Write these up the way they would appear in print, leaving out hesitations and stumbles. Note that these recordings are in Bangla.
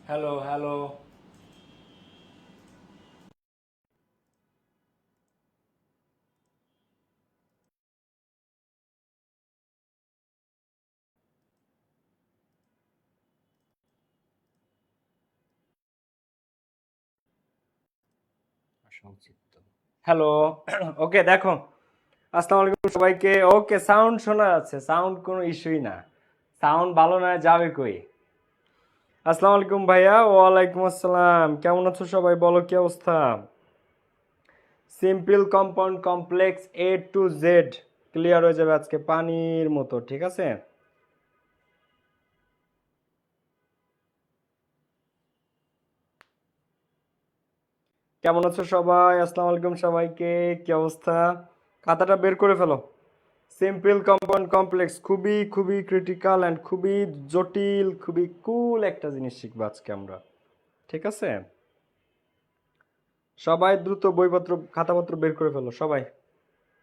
Hello hello. আসা উচিত তো। হ্যালো। ওকে দেখো, আসসালামু আলাইকুম সবাইকে। ওকে, সাউন্ড শোনা যাচ্ছে, সাউন্ড কোনো ইস্যুই না। সাউন্ড ভালো না যাবে কই? আসসালামু আলাইকুম ভাইয়া। ওয়ালাইকুম আসসালাম, কেমন আছো সবাই? বলো কি অবস্থা? Simple compound complex A to Z clear হয়ে যাবে আজকে পানির মতো, ঠিক আছে? কেমন আছো সবাই? আসসালামু আলাইকুম সবাইকে। কি অবস্থা? খাতাটা বের করে ফেলো। সিম্পল কম্পাউন্ড কমপ্লেক্স খুবই খুবই ক্রিটিক্যাল অ্যান্ড খুবই জটিল, খুবই কুল একটা জিনিস শিখবো আজকে আমরা, ঠিক আছে? সবাই দ্রুত বইপত্র খাতাপত্র বের করে ফেলো সবাই।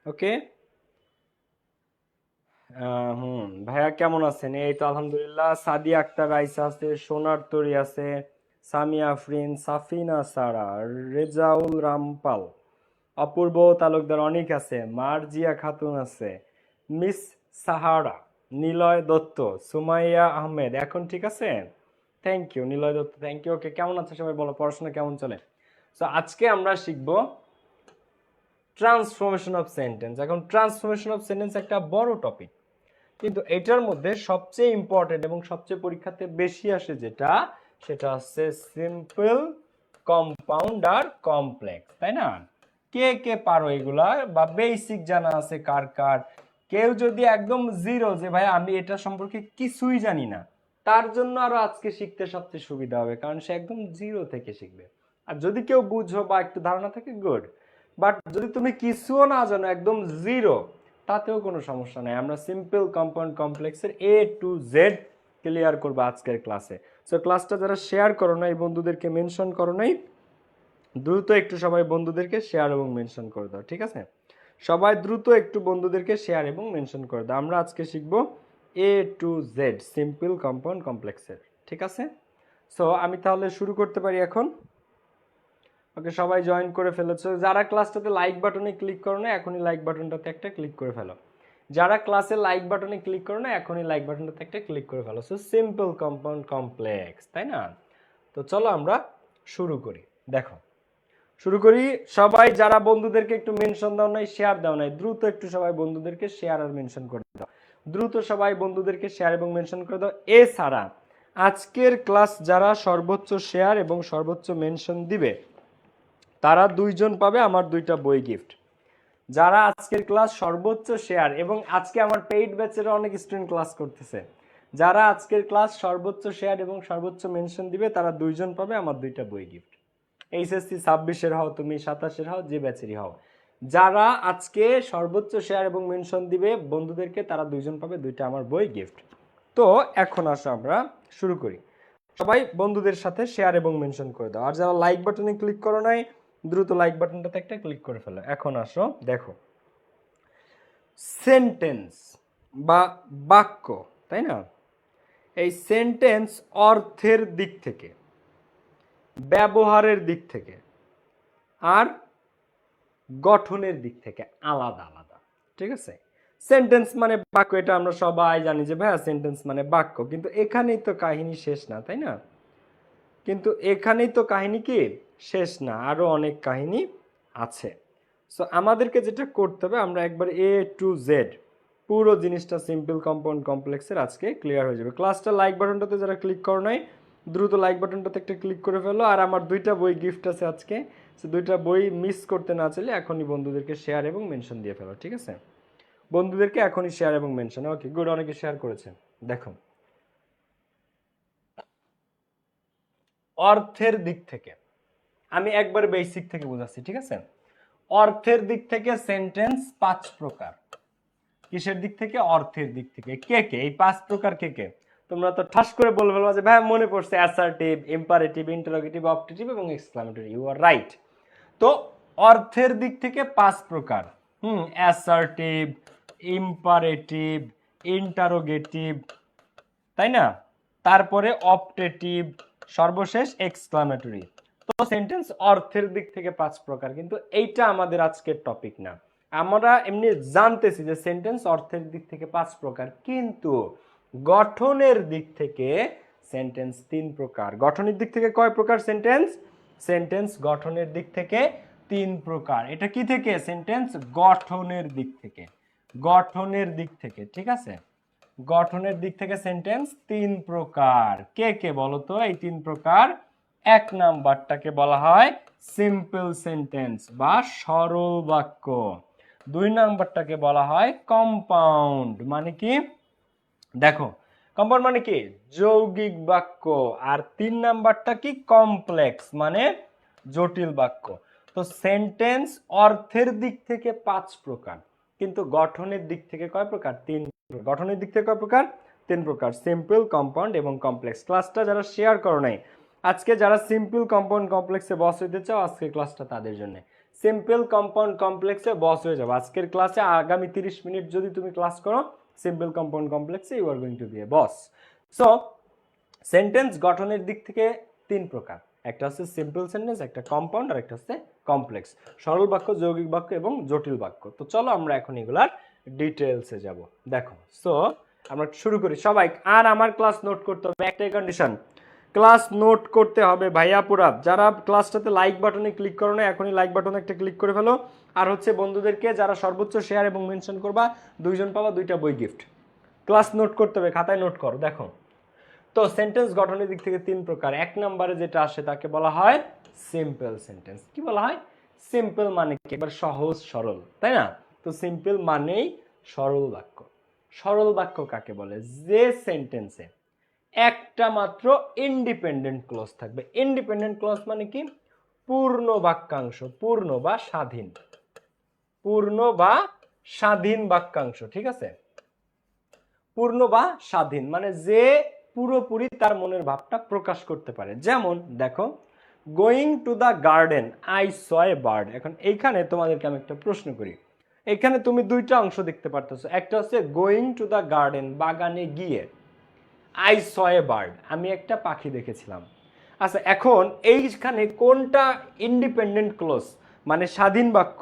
ওকে। ভাইয়া কেমন আছেন? এই তো আলহামদুলিল্লাহ। সাদিয়া আক্তার রাইসা আছে, সোনার তরী আছে, সামিয়া আফরিন, সাফিনা সারা, রেজাউল রামপাল, অপূর্ব তালুকদার অনেক আছে, মার্জিয়া খাতুন আছে, মিস সাহারা, নিলয় দত্ত, সুমাইয়া আহমেদ। এখন ঠিক আছে? Thank you Niloy Dutta, thank you. Okay, কেমন আছে সবাই? বলো পড়াশোনা কেমন চলে? সো আজকে আমরা শিখবো ট্রান্সফরমেশন অফ সেন্টেন্স। এখন ট্রান্সফরমেশন অফ সেন্টেন্স একটা বড় টপিক, কিন্তু এটার মধ্যে সবচেয়ে ইম্পর্টেন্ট এবং সবচেয়ে পরীক্ষাতে বেশি আসে যেটা, সেটা হচ্ছে সিম্পল, কম্পাউন্ড আর কমপ্লেক্স, তাই না? কে কে পারো এগুলা, বা বেসিক জানা আছে কার কার? কেউ যদি একদম জিরো, যে ভাই আমি এটা সম্পর্কে কিছুই জানি না, তার জন্য আরো আজকে শিখতে সবচেয়ে সুবিধা হবে, কারণ সে একদম জিরো থেকে শিখবে। আর যদি কেউ বুঝো বা একটু ধারণা থাকে, গুড। বাট যদি তুমি কিছুও না জানো, একদম জিরো, তাতেও কোনো সমস্যা নাই। আমরা সিম্পল কম্পাউন্ড কমপ্লেক্সের A to Z ক্লিয়ার করবো আজকের ক্লাসে। সো ক্লাসটা যারা শেয়ার করো নাই, বন্ধুদেরকে মেনশন করো নাই, দ্রুত একটু সবাই বন্ধুদেরকে শেয়ার এবং মেনশন করে দাও, ঠিক আছে? সবাই দ্রুত একটু বন্ধুদেরকে শেয়ার এবং মেনশন করে দাও। আমরা আজকে শিখবো A to Z simple compound কমপ্লেক্সের, ঠিক আছে? সো আমি তাহলে শুরু করতে পারি এখন। ওকে, সবাই জয়েন করে ফেলেছো। যারা ক্লাসটাতে লাইক বাটনে ক্লিক করো না, এখনই লাইক বাটনটাতে একটা ক্লিক করে ফেলো। যারা ক্লাসে লাইক বাটনে ক্লিক করো না, এখনই লাইক বাটনটাতে একটা ক্লিক করে ফেলো। সো সিম্পল কম্পাউন্ড কমপ্লেক্স, তাই না? তো চলো আমরা শুরু করি। দেখো, শুরু করি। সবাই যারা বন্ধুদেরকে একটু মেনশন দাও নাই, শেয়ার দাও নাই, দ্রুত একটু সবাই বন্ধুদেরকে শেয়ার আর মেনশন করে দাও। দ্রুত সবাই বন্ধুদেরকে শেয়ার এবং মেনশন করে দাও। এছাড়া আজকের ক্লাস যারা সর্বোচ্চ শেয়ার এবং সর্বোচ্চ মেনশন দিবে, তারা দুইজন পাবে আমার দুইটা বই গিফট। যারা আজকের ক্লাস সর্বোচ্চ শেয়ার, এবং আজকে আমার পেইড ব্যাচের অনেক স্টুডেন্ট ক্লাস করতেছে, যারা আজকের ক্লাস সর্বোচ্চ শেয়ার এবং সর্বোচ্চ মেনশন দিবে, তারা দুইজন পাবে আমার দুইটা বই গিফট। এইচএসসি 26-এর হও, তুমি 27-এর হও, যে ব্যাচেরই হও, যারা আজকে সর্বোচ্চ শেয়ার এবং মেনশন দিবে বন্ধুদেরকে, তারা দুইজন পাবে দুইটা আমার বই গিফট। তো এখন আসো আমরা শুরু করি। সবাই বন্ধুদের সাথে শেয়ার এবং মেনশন করে দাও। আর যারা লাইক বাটনে ক্লিক করো নাই, দ্রুত লাইক বাটনটাতে একটা ক্লিক করে ফেলো। এখন আসো দেখো, সেন্টেন্স বা বাক্য, তাই না? এই সেন্টেন্স অর্থের দিক থেকে, ব্যবহারের দিক থেকে আর গঠনের দিক থেকে আলাদা আলাদা, ঠিক আছে? সেন্টেন্স মানে বাক্য, এটা আমরা সবাই জানি যে ভাইয়া সেন্টেন্স মানে বাক্য, কিন্তু এখানেই তো কাহিনী শেষ না, তাই না? কিন্তু এখানেই তো কাহিনী কি শেষ না, আরো অনেক কাহিনী আছে। সো আমাদেরকে যেটা করতে হবে, আমরা একবার A to Z পুরো জিনিসটা সিম্পল কম্পাউন্ড কমপ্লেক্সের আজকে ক্লিয়ার হয়ে যাবে। ক্লাসটা লাইক বাটনটাতে যারা ক্লিক করো নাই, দ্রুত লাইক বাটনটাতে একটা ক্লিক করে ফেলো। আর আমার দুইটা বই গিফট আছে আজকে, সো দুইটা বই মিস করতে না চাইলে এখনই বন্ধুদেরকে শেয়ার এবং মেনশন দিয়ে ফেলো, ঠিক আছে? বন্ধুদেরকে এখনই শেয়ার এবং মেনশন। ওকে, গুড, অনেকে শেয়ার করেছে। দেখো, অর্থের দিক থেকে আমি একবার বেসিক থেকে বোঝাচ্ছি, ঠিক আছে? অর্থের দিক থেকে সেন্টেন্স 5 প্রকার। কিসের দিক থেকে? অর্থের দিক থেকে। কে কে এই 5 প্রকার কে কে? তোমরা তো ঠাস করে বলে ফেলবা যে ভাই মনে পড়ছে, অ্যাসার্টিভ, ইম্পারেটিভ, ইন্টারোগেটিভ, অপটেটিভ এবং এক্সক্লামেটরি। You are right. তো অর্থের দিক থেকে 5 প্রকার। অ্যাসার্টিভ, ইম্পারেটিভ, ইন্টারোগেটিভ, তাই না? তারপরে অপটেটিভ, সর্বশেষ এক্সক্লামেটরি। তো সেন্টেন্স অর্থের দিক থেকে 5 প্রকার, কিন্তু এইটা আমাদের আজকের টপিক না। আমরা এমনি জানতেছি যে সেন্টেন্স অর্থের দিক থেকে 5 প্রকার, কিন্তু গঠনের দিক থেকে সেন্টেন্স 3 প্রকার। গঠনের দিক থেকে কয় প্রকার সেন্টেন্স? সেন্টেন্স গঠনের দিক থেকে 3 প্রকার। এটা কি থেকে? সেন্টেন্স গঠনের দিক থেকে। গঠনের দিক থেকে, ঠিক আছে? গঠনের দিক থেকে সেন্টেন্স 3 প্রকার। কে কে বলো তো এই 3 প্রকার? এক নাম্বারটাকে বলা হয় সিম্পল সেন্টেন্স বা সরল বাক্য। 2 নাম্বারটাকে বলা হয় কম্পাউন্ড। মানে কি? দেখো, কম্পাউন্ড মানে কি? যৌগিক বাক্য। আর 3 নাম্বারটা কি? কমপ্লেক্স মানে জটিল বাক্য। তো সেন্টেন্স অর্থের দিক থেকে 5 প্রকার, কিন্তু গঠনের দিক থেকে কয় প্রকার? 3 প্রকার। গঠনের দিক থেকে কয় প্রকার? 3 প্রকার, সিম্পল, কম্পাউন্ড এবং কমপ্লেক্স। ক্লাসটা যারা শেয়ার করো নাই, আজকে যারা সিম্পল, কম্পাউন্ড, কমপ্লেক্সে বস হইতে চাও, আজকের ক্লাসটা তাদের জন্য। সিম্পল, কম্পাউন্ড, কমপ্লেক্সে বস হয়ে যাবে আজকের ক্লাসে। আগামী 30 মিনিট যদি তুমি ক্লাস করো সিম্পল, কম্পাউন্ড, কমপ্লেক্সে, you are going to be a boss. So sentence গঠনের দিক থেকে 3 প্রকার। একটা হচ্ছে সিম্পল সেন্টেন্স, একটা কম্পাউন্ড, আর একটা হচ্ছে কমপ্লেক্স। সরল বাক্য, যৌগিক বাক্য এবং জটিল বাক্য। তো চলো আমরা এখন এগুলার ডিটেলসে যাব। দেখো, সো আমরা শুরু করি। সবাই আর আমার ক্লাস নোট করতে হবে, একটাই কন্ডিশন, ক্লাস নোট করতে হবে ভাইয়া পুরা। যারা ক্লাসটাতে লাইক বাটনে ক্লিক করো না, এখনই লাইক বাটনে একটা ক্লিক করে ফেলো। আর হচ্ছে বন্ধুদেরকে যারা সর্বোচ্চ শেয়ার এবং মেনশন করবা, 2 জন পাবা 2টা বই গিফট। ক্লাস নোট করতে হবে, খাতায় নোট করো। দেখো, তো সেন্টেন্স গঠনের দিক থেকে 3 প্রকার। এক নম্বরে যেটা আসে তাকে বলা হয় সিম্পল সেন্টেন্স। কি বলা হয়? সিম্পল মানে কি? এবার সহজ সরল, তাই না? তো সিম্পল মানেই সরল বাক্য। সরল বাক্য কাকে বলে? যে সেন্টেন্সে একটা মাত্র ইন্ডিপেন্ডেন্ট ক্লজ থাকবে। ইন্ডিপেন্ডেন্ট ক্লজ মানে কি? পূর্ণ বাক্যাংশ, পূর্ণ বা স্বাধীন, পূর্ণ বা স্বাধীন বাক্যাংশ, ঠিক আছে? পূর্ণ বা স্বাধীন মানে যে পুরোপুরি তার মনের ভাবটা প্রকাশ করতে পারে। যেমন দেখো, going to the garden I saw a bird. এখন এইখানে তোমাদেরকে আমি একটা প্রশ্ন করি। এখানে তুমি 2টা অংশ দেখতে পারতেছো। একটা হচ্ছে গোয়িং টু দ্য গার্ডেন, বাগানে গিয়ে। আই স এ বার্ড, আমি একটা পাখি দেখেছিলাম। আচ্ছা, এখন এইখানে কোনটা ইন্ডিপেন্ডেন্ট ক্লজ মানে স্বাধীন বাক্য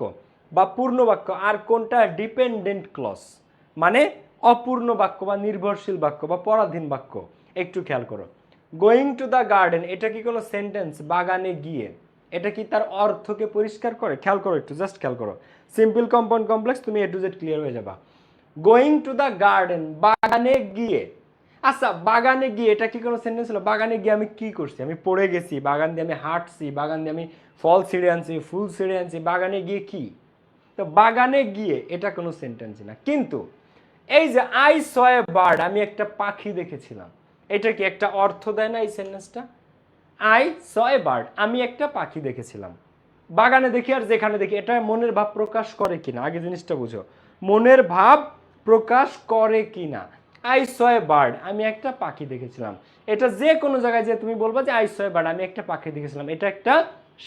বা পূর্ণ বাক্য, আর কোনটা ডিপেন্ডেন্ট ক্লজ মানে অপূর্ণ বাক্য বা নির্ভরশীল বাক্য বা পরাধীন বাক্য? একটু খেয়াল করো। গোয়িং টু দ্য গার্ডেন, এটা কি কোনো সেন্টেন্স? বাগানে গিয়ে, এটা কি তার অর্থকে পরিষ্কার করে? খেয়াল করো, একটু জাস্ট খেয়াল করো। সিম্পল, কম্পাউন্ড, কমপ্লেক্স, তুমি এ টু জেড ক্লিয়ার হয়ে যাবা। গোয়িং টু দ্য গার্ডেন, বাগানে গিয়ে। আচ্ছা, বাগানে গিয়ে এটা কি কোনো সেন্টেন্স হলো? বাগানে গিয়ে আমি কি করছি? আমি পড়ে গেছি, বাগান দিয়ে আমি হাঁটছি, বাগান দিয়ে আমি ফল ছিঁড়ে আনছি, ফুল ছিঁড়ে আনছি, বাগানে গিয়ে কি? তো বাগানে গিয়ে এটা কোনো সেন্টেন্স না। কিন্তু এই যে আই স এ বার্ড, আমি একটা পাখি দেখেছিলাম, এটা কি একটা অর্থ দেয় না এই সেন্টেন্সটা? আই স এ বার্ড, আমি একটা পাখি দেখেছিলাম। বাগানে দেখি আর যেখানে দেখি, এটা মনের ভাব প্রকাশ করে কিনা? আগে জিনিসটা বুঝো, মনের ভাব প্রকাশ করে কিনা। আই স এ বার্ড, আমি একটা পাখি দেখেছিলাম, এটা যে কোনো জায়গায় যে তুমি বলবা যে আই স এ বার্ড, আমি একটা পাখি দেখেছিলাম, এটা একটা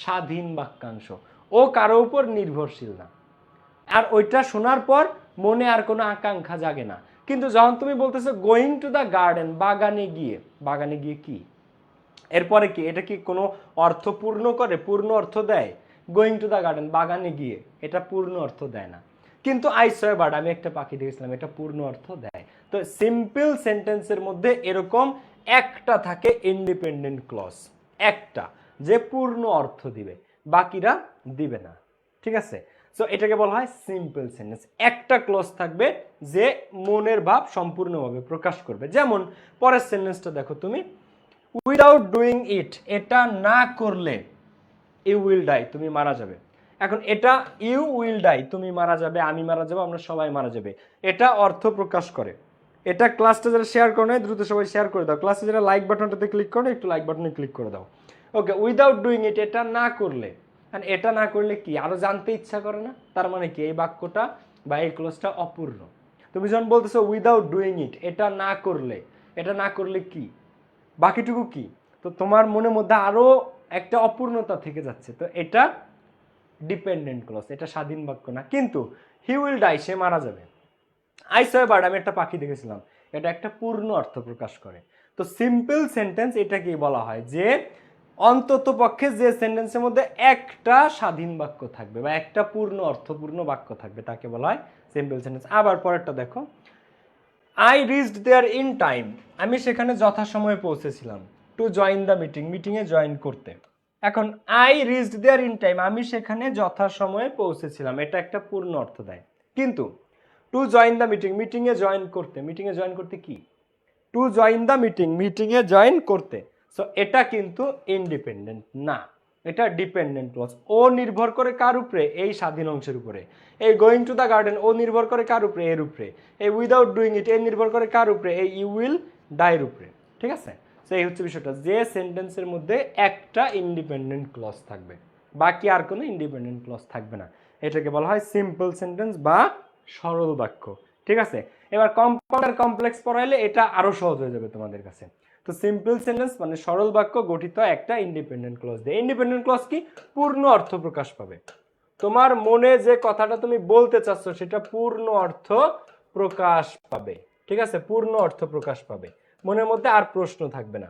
স্বাধীন বাক্যাংশ, ও কারো উপর নির্ভরশীল না। আর ওইটা শোনার পর মনে আর কোনো আকাঙ্ক্ষা জাগে না। কিন্তু যখন তুমি বলতেছো গোয়িং টু দ্য গার্ডেন, বাগানে গিয়ে, বাগানে গিয়ে কি? এরপরে কি? এটা কি কোনো অর্থ পূর্ণ করে? পূর্ণ অর্থ দেয়? গোয়িং টু দ্য গার্ডেন, বাগানে গিয়ে, এটা পূর্ণ অর্থ দেয় না। কিন্তু আই স এ বার্ড, আমি একটা পাখি দেখেছিলাম, এটা পূর্ণ অর্থ দেয়। তো সিম্পল সেন্টেন্সের মধ্যে এরকম একটা থাকে ইন্ডিপেন্ডেন্ট ক্লজ, একটা, যে পূর্ণ অর্থ দিবে, বাকিরা দিবে না, ঠিক আছে? সো এটাকে বলা হয় সিম্পল সেন্টেন্স। একটা ক্লজ থাকবে যে মনের ভাব সম্পূর্ণভাবে প্রকাশ করবে। যেমন পরের সেন্টেন্সটা দেখো তুমি, উইদাউট ডুইং ইট, এটা না করলে ইউ উইল ডাই, তুমি মারা যাবে। এখন এটা ইউ উইল ডাই, তুমি মারা যাবে, আমি মারা যাবো, আমরা সবাই মারা যাবে, এটা অর্থ প্রকাশ করে। এটা ক্লাসটা যারা শেয়ার করো না, দ্রুত সবাই শেয়ার করে দাও। ক্লাসে যারা লাইক বাটনটাতে ক্লিক করো, একটু লাইক বাটনে ক্লিক করে দাও। ওকে, উইদাউট ডুইং ইট, এটা না করলে। আর এটা না করলে কি? আরো জানতে ইচ্ছা করে না? তার মানে কি? এই বাক্যটা বা এই ক্লোজটা অপূর্ণ। তুমি যখন বলতেছো উইদাউট ডুইং ইট, এটা না করলে, এটা না করলে কি? বাকিটুকু কি? তো তোমার মনের মধ্যে আরো একটা অপূর্ণতা থেকে যাচ্ছে। তো এটা ডিপেন্ডেন্ট ক্লজ, এটা স্বাধীন বাক্য না। কিন্তু হি উইল ডাই, সে মারা যাবে। আই স এ বার্ড, আমি একটা পাখি দেখেছিলাম, এটা একটা পূর্ণ অর্থ প্রকাশ করে। তো সিম্পল সেন্টেন্স এটাকেই বলা হয় যে অন্তত পক্ষে যে সেন্টেন্সের মধ্যে একটা স্বাধীন বাক্য থাকবে বা একটা পূর্ণ অর্থপূর্ণ বাক্য থাকবে তাকে বলা হয় সিম্পল সেন্টেন্স। আবার পরেরটা দেখো, I reached there in time, আমি সেখানে যথাসময়ে পৌঁছেছিলাম। টু জয়েন দ্য মিটিং, মিটিংয়ে জয়েন করতে। এখন I reached there in time, আমি সেখানে যথাসময়ে পৌঁছেছিলাম, এটা একটা পূর্ণ অর্থ দেয়। কিন্তু টু জয়েন দ্য মিটিং, মিটিংয়ে জয়েন করতে, মিটিংয়ে জয়েন করতে কি, টু জয়েন দ্য মিটিং, মিটিংয়ে জয়েন করতে। সো এটা কিন্তু ইন্ডিপেন্ডেন্ট না, এটা ডিপেন্ডেন্ট ক্লজ। ও নির্ভর করে কার উপরে, এই স্বাধীন অংশের উপরে। এই গোয়িং টু দ্য গার্ডেন, ও নির্ভর করে কার উপরে, এর উপরে। এই উইদাউট ডুইং ইট, এ নির্ভর করে কার উপরে, এই ইউ উইল ডাইয়ের উপরে। ঠিক আছে, সো এই হচ্ছে বিষয়টা, যে সেন্টেন্সের মধ্যে একটা ইন্ডিপেন্ডেন্ট ক্লজ থাকবে, বাকি আর কোনো ইন্ডিপেন্ডেন্ট ক্লজ থাকবে না, এটাকে বলা হয় সিম্পল সেন্টেন্স বা সরল বাক্য। ঠিক আছে, এবার কম্পাউন্ড আর কমপ্লেক্স পড়াইলে এটা আরো সহজ হয়ে যাবে তোমাদের কাছে। তো সিম্পল সেন্টেন্স মানে সরল বাক্য গঠিত একটা ইন্ডিপেন্ডেন্ট ক্লজ দিয়ে। ইন্ডিপেন্ডেন্ট ক্লজ কি, পূর্ণ অর্থ প্রকাশ পাবে। তোমার মনে যে কথাটা তুমি বলতে চাচ্ছ সেটা পূর্ণ অর্থ প্রকাশ পাবে। ঠিক আছে, পূর্ণ অর্থ প্রকাশ পাবে, মনের মধ্যে আর প্রশ্ন থাকবে না।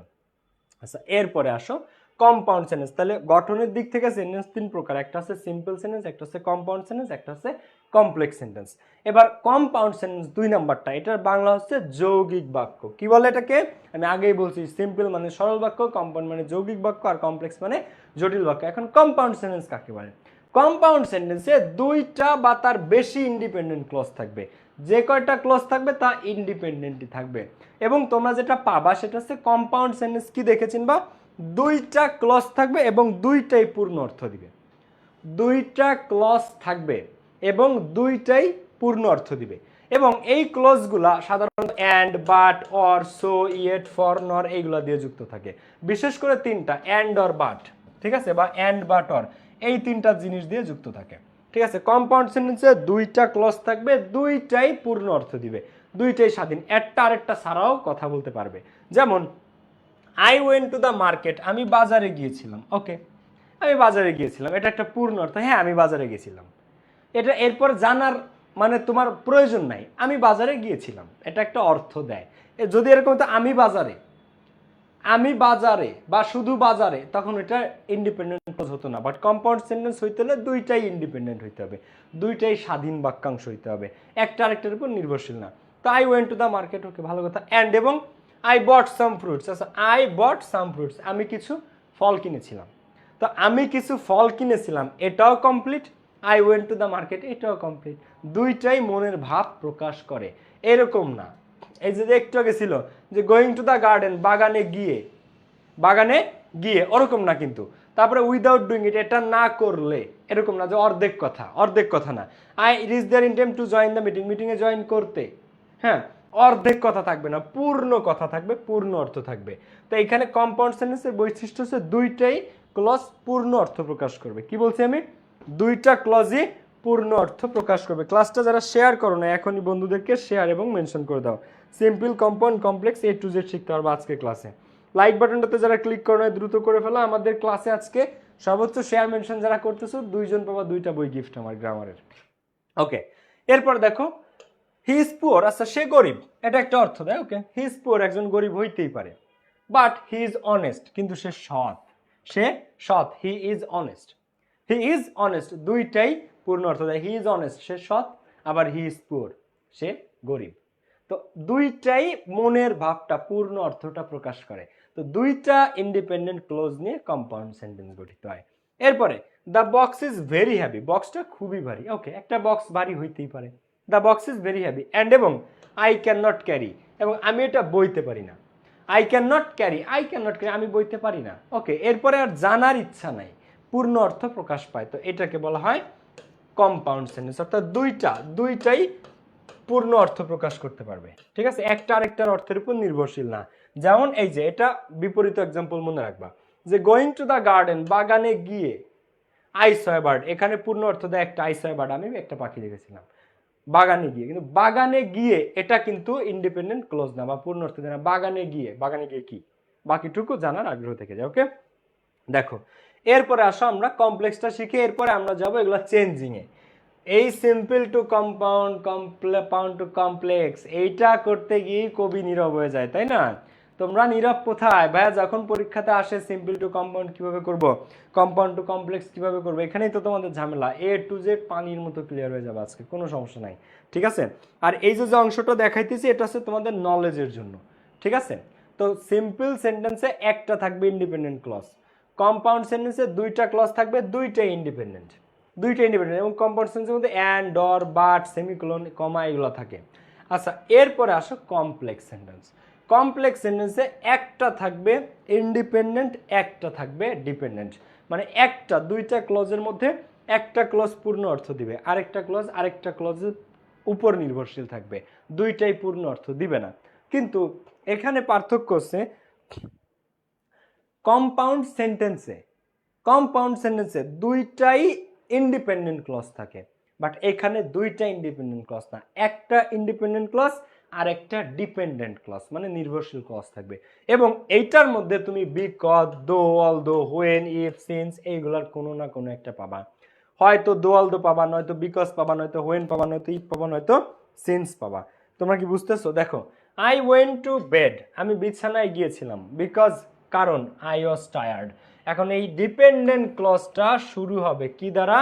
আচ্ছা, এরপরে আসো কম্পাউন্ড সেন্টেন্স। তাহলে গঠনের দিক থেকে সেন্টেন্স তিন প্রকার, একটা হচ্ছে সিম্পল সেন্টেন্স, একটা হচ্ছে কম্পাউন্ড সেন্টেন্স, একটা হচ্ছে কমপ্লেক্স সেন্টেন্স। এবার কম্পাউন্ড সেন্টেন্স 2 নাম্বারটা, এটার বাংলা হচ্ছে যৌগিক বাক্য। কি বলে এটাকে, আমি আগেই বলছি, সিম্পল মানে সরল বাক্য, কম্পাউন্ড মানে যৌগিক বাক্য, আর কমপ্লেক্স মানে জটিল বাক্য। এখন কম্পাউন্ড সেন্টেন্স কাকে বলে? কম্পাউন্ড সেন্টেন্সে দুইটা বা তার বেশি ইন্ডিপেন্ডেন্ট ক্লজ থাকবে, যে কয়টা ক্লজ থাকবে তা ইন্ডিপেন্ডেন্টই থাকবে। এবং তোমরা যেটা পাবা সেটা হচ্ছে কম্পাউন্ড সেন্টেন্স কি দেখেছেন বা দুইটা ক্লজ থাকবে এবং দুইটাই পূর্ণ অর্থ দিবে। দুইটা ক্লজ থাকবে এবং দুইটাই পূর্ণ অর্থ দিবে। এবং এই ক্লজগুলা সাধারণত and, but, or, so, yet, for, নর এইগুলা দিয়ে যুক্ত থাকে। বিশেষ করে তিনটা, অ্যান্ড, অর, বাট, ঠিক আছে, বা অ্যান্ড, বাট, অর, এই তিনটা জিনিস দিয়ে যুক্ত থাকে। ঠিক আছে, কম্পাউন্ড সেন্টেন্সে দুইটা ক্লজ থাকবে, দুইটাই পূর্ণ অর্থ দিবে, দুইটাই স্বাধীন, একটা আরেকটা ছাড়াও কথা বলতে পারবে। যেমন I went to the market, আমি বাজারে গিয়েছিলাম। ওকে, আমি বাজারে গিয়েছিলাম, এটা একটা পূর্ণ অর্থ। হ্যাঁ, আমি বাজারে গেছিলাম, এটা এরপর জানার মানে তোমার প্রয়োজন নাই, আমি বাজারে গিয়েছিলাম, এটা একটা অর্থ দেয়। যদি এরকম তো আমি বাজারে, আমি বাজারে বা শুধু বাজারে, তখন এটা ইন্ডিপেন্ডেন্ট ক্লজ হতো না। বাট কম্পাউন্ড সেন্টেন্স হইতে হলে দুইটাই ইন্ডিপেন্ডেন্ট হইতে হবে, দুইটাই স্বাধীন বাক্যাংশ হইতে হবে, একটা আরেকটার উপর নির্ভরশীল না। তো I went to the market, okay, ভালো কথা। অ্যান্ড এবং আই বট সাম ফ্রুটস, আচ্ছা, আই বট সাম ফ্রুটস, আমি কিছু ফল কিনেছিলাম। তো আমি কিছু ফল কিনেছিলাম, এটাও complete. I went to the market, এটাও কমপ্লিট। দুইটাই মনের ভাব প্রকাশ করে। এরকম না, এই যে একটু আগে ছিল যে গোয়িং টু দ্য গার্ডেন, বাগানে গিয়ে, বাগানে গিয়ে, ওরকম না কিন্তু। তারপরে উইদাউট ডুইং ইট, এটা না করলে, এরকম না যে অর্ধেক কথা, অর্ধেক কথা না। I reach there in time to join the meeting, মিটিংয়ে জয়েন করতে। হ্যাঁ, অর্ধেক কথা থাকবে না, পূর্ণ কথা থাকবে, পূর্ণ অর্থ থাকবে। তো এখানে কম্পাউন্ড সেন্টেন্সের বৈশিষ্ট্য হচ্ছে দুইটাই ক্লজ পূর্ণ অর্থ প্রকাশ করবে। কি বলছি আমি, দুইটা ক্লজই পূর্ণ অর্থ প্রকাশ করবে। ক্লাসটা যারা শেয়ার করো না, এখনই বন্ধুদেরকে শেয়ার এবং মেনশন করে দাও। Simple, compound, complex, A to Z শিখতে পারবো আজকে ক্লাসে। লাইক বাটনটাতে যারা ক্লিক করো না, দ্রুত করে ফেলো। আমাদের ক্লাসে আজকে সর্বোচ্চ শেয়ার মেনশন যারা করতেছো, দুইজন পাবা দুইটা বই গিফট আমার গ্রামারের। ওকে, এরপর দেখো হি ইজ পুয়ার, আচ্ছা সে গরিব, এটা একটা অর্থ দেয়। ওকে, হি ইজ পুয়ার, একজন গরিব হইতেই পারে। বাট হি ইজ অনেস্ট, কিন্তু সে সৎ, সে সৎ, হি is honest. He is honest, দুইটাই পূর্ণ অর্থ দেয়। হি ইজ অনেস্ট, সে সৎ, আবার হি ইজ পুয়ার, সে গরিব। তো দুইটাই মনের ভাবটা, পূর্ণ অর্থটা প্রকাশ করে। তো দুইটা ইন্ডিপেন্ডেন্ট ক্লোজ নিয়ে কম্পাউন্ড সেন্টেন্স গঠিত হয়। এরপরে the box is very heavy, বক্সটা খুবই ভারী। ওকে, একটা বক্স ভারী হইতেই পারে। The box is very heavy. And এবং আই ক্যান নট ক্যারি, এবং আমি এটা বইতে পারি না। I can not carry, I can not carry, আমি বইতে পারি না। ওকে, এরপরে আর জানার ইচ্ছা নাই, পূর্ণ অর্থ প্রকাশ পায়। তো এটাকে বলা হয় কম্পাউন্ড সেন্টেন্স, অর্থাৎ দুইটাই পূর্ণ অর্থ প্রকাশ করতে পারবে। ঠিক আছে, একটা আরেকটার অর্থের উপর নির্ভরশীল না। যেমন এই যে এটা বিপরীত এক্সাম্পল মনে রাখবা, যে গোয়িং টু দ্য গার্ডেন, বাগানে গিয়ে, আই স এ বার্ড, এখানে পূর্ণ অর্থ দেয় একটা, আই স এ বার্ড, আমি একটা পাখি দেখেছিলাম। বাগানে গিয়ে, কিন্তু বাগানে গিয়ে এটা কিন্তু ইন্ডিপেন্ডেন্ট ক্লোজ না বা পূর্ণ অর্থ দেয় না। বাগানে গিয়ে, বাগানে গিয়ে কি, বাকিটুকু জানার আগ্রহ থেকে যায়। ওকে, দেখো এরপরে আসো আমরা কমপ্লেক্সটা শিখে এরপরে আমরা যাবো এগুলো চেঞ্জিং এ। এই simple to compound, compound to complex, এইটা করতে গিয়ে কবি নীরব হয়ে যায়, তাই না? তোমরা নীরব কোথায় ভাইয়া? যখন পরীক্ষাতে আসে সিম্পল টু কম্পাউন্ড কিভাবে করব, কম্পাউন্ড টু কমপ্লেক্স কিভাবে করব, এখানেই তো তোমাদের ঝামেলা। A to Z পানির মতো ক্লিয়ার হয়ে যাবে আজকে, কোনো সমস্যা নাই, ঠিক আছে? আর এই যে অংশটা দেখাইতেছি এটা হচ্ছে তোমাদের নলেজের জন্য, ঠিক আছে? তো সিম্পল সেন্টেন্সে একটা থাকবে ইন্ডিপেন্ডেন্ট ক্লজ, কম্পাউন্ড সেন্টেন্সে দুইটা ক্লজ থাকবে, দুইটাই ইন্ডিপেন্ডেন্ট, এবং কম্পাউন্ড সেন্টেন্সের মধ্যে অ্যান্ড, অর, বাট, সেমিকোলন, কমা এগুলো থাকে। আচ্ছা, এরপরে আসো কমপ্লেক্স সেন্টেন্স। কমপ্লেক্স সেন্টেন্সে একটা থাকবে ইন্ডিপেন্ডেন্ট, একটা থাকবে ডিপেন্ডেন্ট, মানে একটা দুইটা ক্লজের মধ্যে একটা ক্লজ পূর্ণ অর্থ দিবে, আরেকটা ক্লজ আরেকটা ক্লজের উপর নির্ভরশীল থাকবে, দুইটাই পূর্ণ অর্থ দিবে না। কিন্তু এখানে পার্থক্য হচ্ছে কম্পাউন্ড সেন্টেন্সে দুইটাই ইন্ডিপেন্ডেন্ট ক্লজ থাকে, বাট এখানে দুইটা ইন্ডিপেন্ডেন্ট ক্লজ না, একটা ইন্ডিপেন্ডেন্ট ক্লজ আর একটা ডিপেন্ডেন্ট ক্লজ, মানে নির্ভরশীল ক্লজ থাকবে। এবং এইটার মধ্যে তুমি বিকজ, দো, অলদো, হোয়েন, ইফ, সিন্স এইগুলার কোনো না কোনো একটা পাবা, হয়তো দো অলদো পাবা, নয়তো বিকজ পাবা, নয়তো হোয়েন পাবা, নয়তো ইফ পাবা, নয়তো সিন্স পাবা। তোমরা কি বুঝতেছো? দেখো, আই ওয়েন্ট টু বেড, আমি বিছানায় গিয়েছিলাম, বিকজ কারণ আই ওয়াজ টায়ার্ড। এখন এই ডিপেন্ডেন্ট ক্লজটা শুরু হবে কি দ্বারা?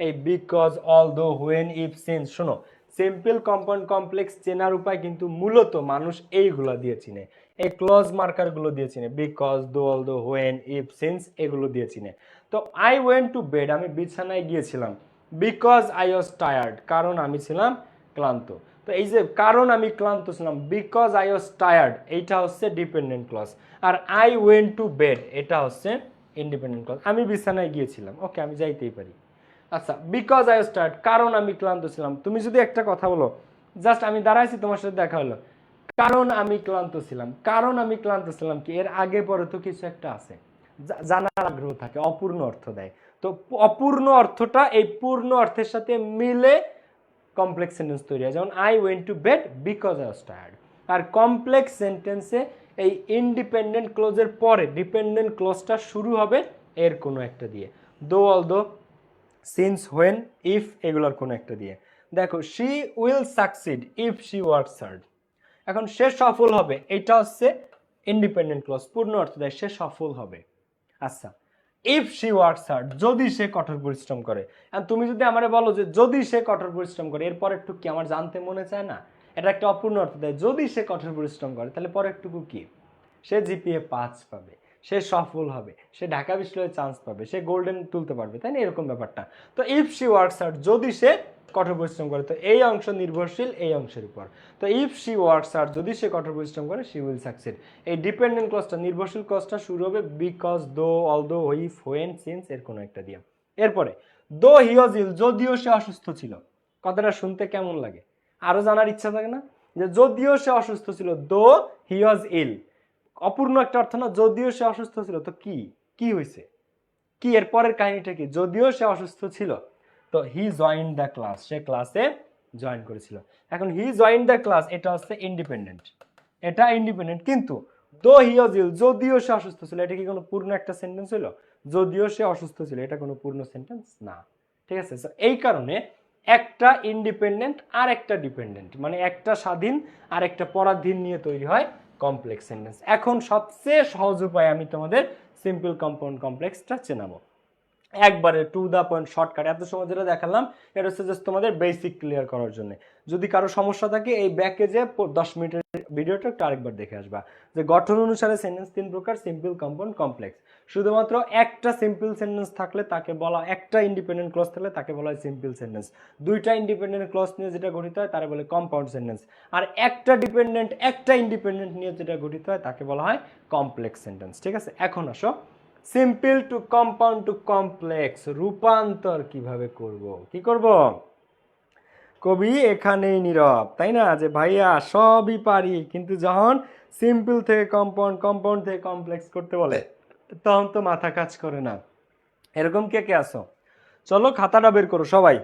এই because, although, when, if, since. শোনো, সিম্পল কম্পাউন্ড কমপ্লেক্স চেনার উপায় কিন্তু মূলত মানুষ এইগুলো দিয়ে চিনে, এই ক্লজ মার্কারগুলো দিয়ে চিনে, বিকজ, দো, অলদো, হোয়েন, ইফ, সিন্স এগুলো দিয়ে চিনে। তো আই ওয়েন্ট টু বেড, আমি বিছানায় গিয়েছিলাম, বিকজ আই ওয়াজ টায়ার্ড, কারণ আমি ছিলাম ক্লান্ত। তো এই যে কারণ আমি ক্লান্ত ছিলাম, বিকজ আই ওয়াজ টায়ার্ড, এইটা হচ্ছে ডিপেন্ডেন্ট ক্লজ। আর আই ওয়েন্ট টু বেড এটা হচ্ছে ইন্ডিপেন্ডেন্ট ক্লজ। আমি বিছানায় গিয়েছিলাম, ওকে, আমি যাইতেই পারি। আচ্ছা, বিকজ আই ওয়াজ টায়ার্ড, কারণ আমি ক্লান্ত ছিলাম। তুমি যদি একটা কথা বলো, জাস্ট আমি দাঁড়াইছি, তোমার সাথে দেখা হলো, কারণ আমি ক্লান্ত ছিলাম, কারণ আমি ক্লান্ত ছিলাম কি এর আগে পরে তো কিছু একটা আছে, জানার আগ্রহ থাকে, অপূর্ণ অর্থ দেয়। তো অপূর্ণ অর্থটা এই পূর্ণ অর্থের সাথে মিলে কমপ্লেক্স সেন্টেন্স তৈরি হয়। যেমন I went to bed because I was tired. আর কমপ্লেক্স সেন্টেন্সে এই ইন্ডিপেন্ডেন্ট ক্লোজের পরে ডিপেন্ডেন্ট ক্লোজটা শুরু হবে এর কোনো একটা দিয়ে, দো, অলদো, সিন্স, হোয়েন, ইফ এগুলোর কোনো একটা দিয়ে। দেখো, she will succeed if she works hard. এখন সে সফল হবে, এটা হচ্ছে ইন্ডিপেন্ডেন্ট ক্লজ, পূর্ণ অর্থ দেয়, সে সফল হবে। আচ্ছা, ইফ শি ওয়ার্কস হার্ড, যদি সে কঠোর পরিশ্রম করে। আর তুমি যদি আমারে বলো যে যদি সে কঠোর পরিশ্রম করে, এরপর একটু কি আমার জানতে মনে চায় না? এটা একটা অপূর্ণ অর্থ দেয়। যদি সে কঠোর পরিশ্রম করে, তাহলে পরে একটুকু কি? সে জিপিএ 5 পাবে, সে সফল হবে, সে ঢাকা বিশ্ববিদ্যালয়ে চান্স পাবে, সে গোল্ডেন তুলতে পারবে, তাই না? এরকম ব্যাপারটা। তো ইফ শি ওয়ার্কস হার্ড, যদি সে কঠোর পরিশ্রম করে, তো এই অংশ নির্ভরশীল এই অংশের উপর। তো ইফ শি ওয়ার্কস হার্ড, যদি সে কঠোর পরিশ্রম করে, শি উইল সাকসিড। এই ডিপেন্ডেন্ট ক্লজটা, নির্ভরশীল ক্লজটা শুরু হবে বিকজ, দো, অলদো, ইফ, হোয়েন, সিন্স এর কোনো একটা দিয়ে। এরপরে দো হি ওয়াজ ইল, যদিও সে অসুস্থ ছিল। কথাটা শুনতে কেমন লাগে? আরো জানার ইচ্ছা থাকে না? যে যদিও সে অসুস্থ ছিল, দো হি ওয়াজ ইল, অপূর্ণ একটা অর্থ না? যদিও সে অসুস্থ ছিল, তো কি কি হয়েছে, কি এর পরের কাহিনীটা কি? যদিও সে অসুস্থ ছিল, তো হি জয়েন্ড দ্য ক্লাস, সে ক্লাসে জয়েন করেছিল। এখন হি জয়েন্ড দ্য ক্লাস, এটা হচ্ছে ইন্ডিপেন্ডেন্ট, এটা ইন্ডিপেন্ডেন্ট। কিন্তু দো হি ওয়াজ ইল, যদিও সে অসুস্থ ছিল, এটা কি কোনো পূর্ণ একটা সেন্টেন্স হলো? যদিও সে অসুস্থ ছিল, এটা কোনো পূর্ণ সেন্টেন্স না, ঠিক আছে? এই কারণে একটা ইন্ডিপেন্ডেন্ট আর একটা ডিপেন্ডেন্ট, মানে একটা স্বাধীন আর একটা পরাধীন নিয়ে তৈরি হয় কমপ্লেক্স সেন্টেন্স। এখন সবচেয়ে সহজ উপায় আমি তোমাদের সিম্পল কম্পাউন্ড কমপ্লেক্সটা চেনাবো, একবারে টু দা পয়েন্ট শর্টকাট। এত সময় যেটা দেখালাম এটা হচ্ছে জাস্ট তোমাদের বেসিক ক্লিয়ার করার জন্য। যদি কারো সমস্যা থাকে এই ব্যাকে যে 10 মিনিটের ভিডিওটা একটু আরেকবার দেখে আসবা, যে গঠন অনুসারে সেন্টেন্স 3 প্রকার, সিম্পল, কম্পাউন্ড, কমপ্লেক্স। শুধুমাত্র একটা সিম্পল সেন্টেন্স থাকলে তাকে বলা, একটা ইন্ডিপেন্ডেন্ট ক্লজ থাকলে তাকে বলা হয় সিম্পল সেন্টেন্স। দুইটা ইন্ডিপেন্ডেন্ট ক্লজ নিয়ে যেটা গঠিত হয় তারা বলে কম্পাউন্ড সেন্টেন্স। আর একটা ডিপেন্ডেন্ট একটা ইন্ডিপেন্ডেন্ট নিয়ে যেটা গঠিত হয় তাকে বলা হয় কমপ্লেক্স সেন্টেন্স, ঠিক আছে? এখন আসো simple to compound to complex রূপান্তর কিভাবে করব। কি করব? কবি এখানেই নীরব, তাই না? যে ভাইয়া সবই পারি, কিন্তু যখন সিম্পল থেকে কম্পাউন্ড, কম্পাউন্ড থেকে কমপ্লেক্স করতে বলে তখন তো মাথা কাজ করে না। এরকম কে কে আসো? চলো খাতাটা বের করো সবাই।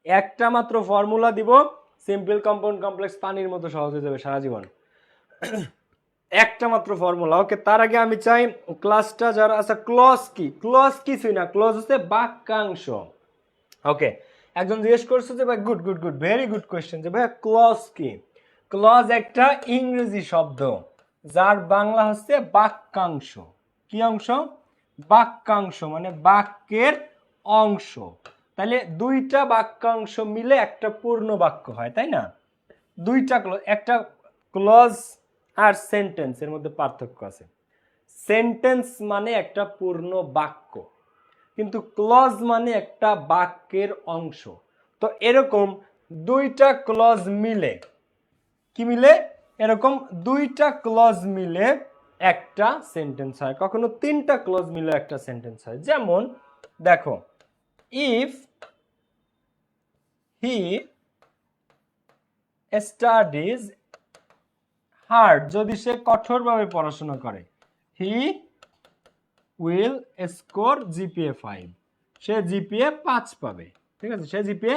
একটা মাত্র ফর্মুলা দিব, সিম্পল, কম্পাউন্ড, কমপ্লেক্স পানির মতো সহজ হয়ে যাবে সারা জীবন। একটা মাত্র ফর্মুলা, ওকে? তার আগে আমি চাই ক্লাসটা যারা, আচ্ছা ক্লজ কি? ক্লজ কিছুই না, ক্লজ হচ্ছে বাক্যাংশ, ওকে? একজন জিজ্ঞেস করছে যে ভাই good good good very good question যে ভাই ক্লজ কি? ক্লজ একটা ইংরেজি শব্দ যার বাংলা হচ্ছে বাক্যাংশ। কি অংশ? বাক্যাংশ, মানে বাক্যের অংশ। তাহলে দুইটা বাক্যাংশ মিলে একটা পূর্ণ বাক্য হয়, তাই না? দুইটা ক্লজ, একটা ক্লজ আর সেন্টেন্স এর মধ্যে পার্থক্য আছে। সেন্টেন্স মানে একটা পূর্ণ বাক্য, কিন্তু ক্লজ মানে একটা বাক্যের অংশ। তো এরকম দুইটা ক্লজ মিলে, কি মিলে? এরকম দুইটা ক্লজ মিলে একটা সেন্টেন্স হয়, কখনো তিনটা ক্লজ মিলে একটা সেন্টেন্স হয়। যেমন দেখো, ইফ হি স্টাডিজ হার্ড, যদি সে কঠোরভাবে পড়াশোনা করে, হি will score GPA 5, say GPA 5 পাবে। ঠিক আছে, সে জিপিএ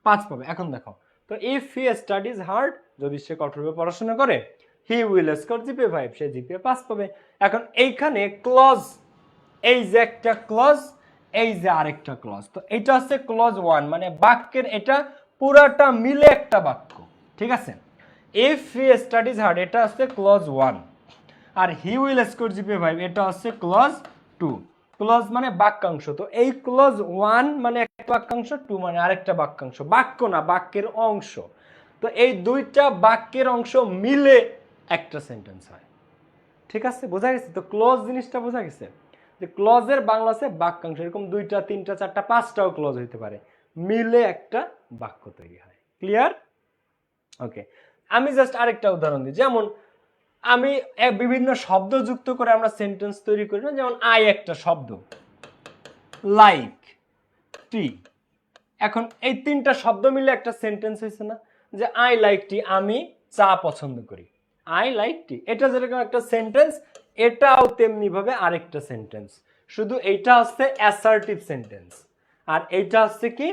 5 পাবে। এখন দেখো, তো ইফ হি স্টাডিজ হার্ড, যদি সে কঠোরভাবে পড়াশোনা করে, হি will score GPA 5, say GPA 5 পাবে। এখন এইখানে ক্লজ, এই যে একটা ক্লজ, এই যে আরেকটা ক্লজ, তো এটা হচ্ছে ক্লজ 1, মানে বাক্যের এটা পুরাটা মিলে একটা বাক্য। ঠিক আছে, ইফ হি স্টাডিজ হার্ড এটা হচ্ছে ক্লজ 1, আর হি উইল স্কোর জিপিএ 5 এটা হচ্ছে ক্লজ 2। ক্লজ মানে বাক্যাংশ, তো এই ক্লজ 1 মানে একটা বাক্যাংশ, 2 মানে আরেকটা বাক্যাংশ। বাক্য না, বাক্যের অংশ। তো এই দুইটা বাক্যের অংশ মিলে একটা সেন্টেন্স হয়। ঠিক আছে, বোঝা গেছে? তো ক্লজ জিনিসটা বোঝা গেছে যে ক্লজের বাংলা আছে বাক্যাংশ, এরকম দুইটা তিনটা চারটা পাঁচটাও ক্লজ হইতে পারে, মিলে একটা বাক্য তৈরি হয়। ক্লিয়ার? ওকে, আমি জাস্ট আরেকটা উদাহরণ দিই। যেমন আমি বিভিন্ন শব্দ যুক্ত করে আমরা সেন্টেন্স তৈরি করি না? যেমন আই একটা শব্দ, লাইক, টি। এখন এই তিনটা শব্দ মিলে একটা সেন্টেন্স হয়েছে না? যে আই লাইক টি, আমি চা পছন্দ করি। আই লাইক টি, এটা যেরকম একটা সেন্টেন্স, এটাও তেমনি ভাবে আরেকটা সেন্টেন্স, শুধু এইটা হচ্ছে অ্যাসার্টিভ সেন্টেন্স, আর এইটা হচ্ছে কি,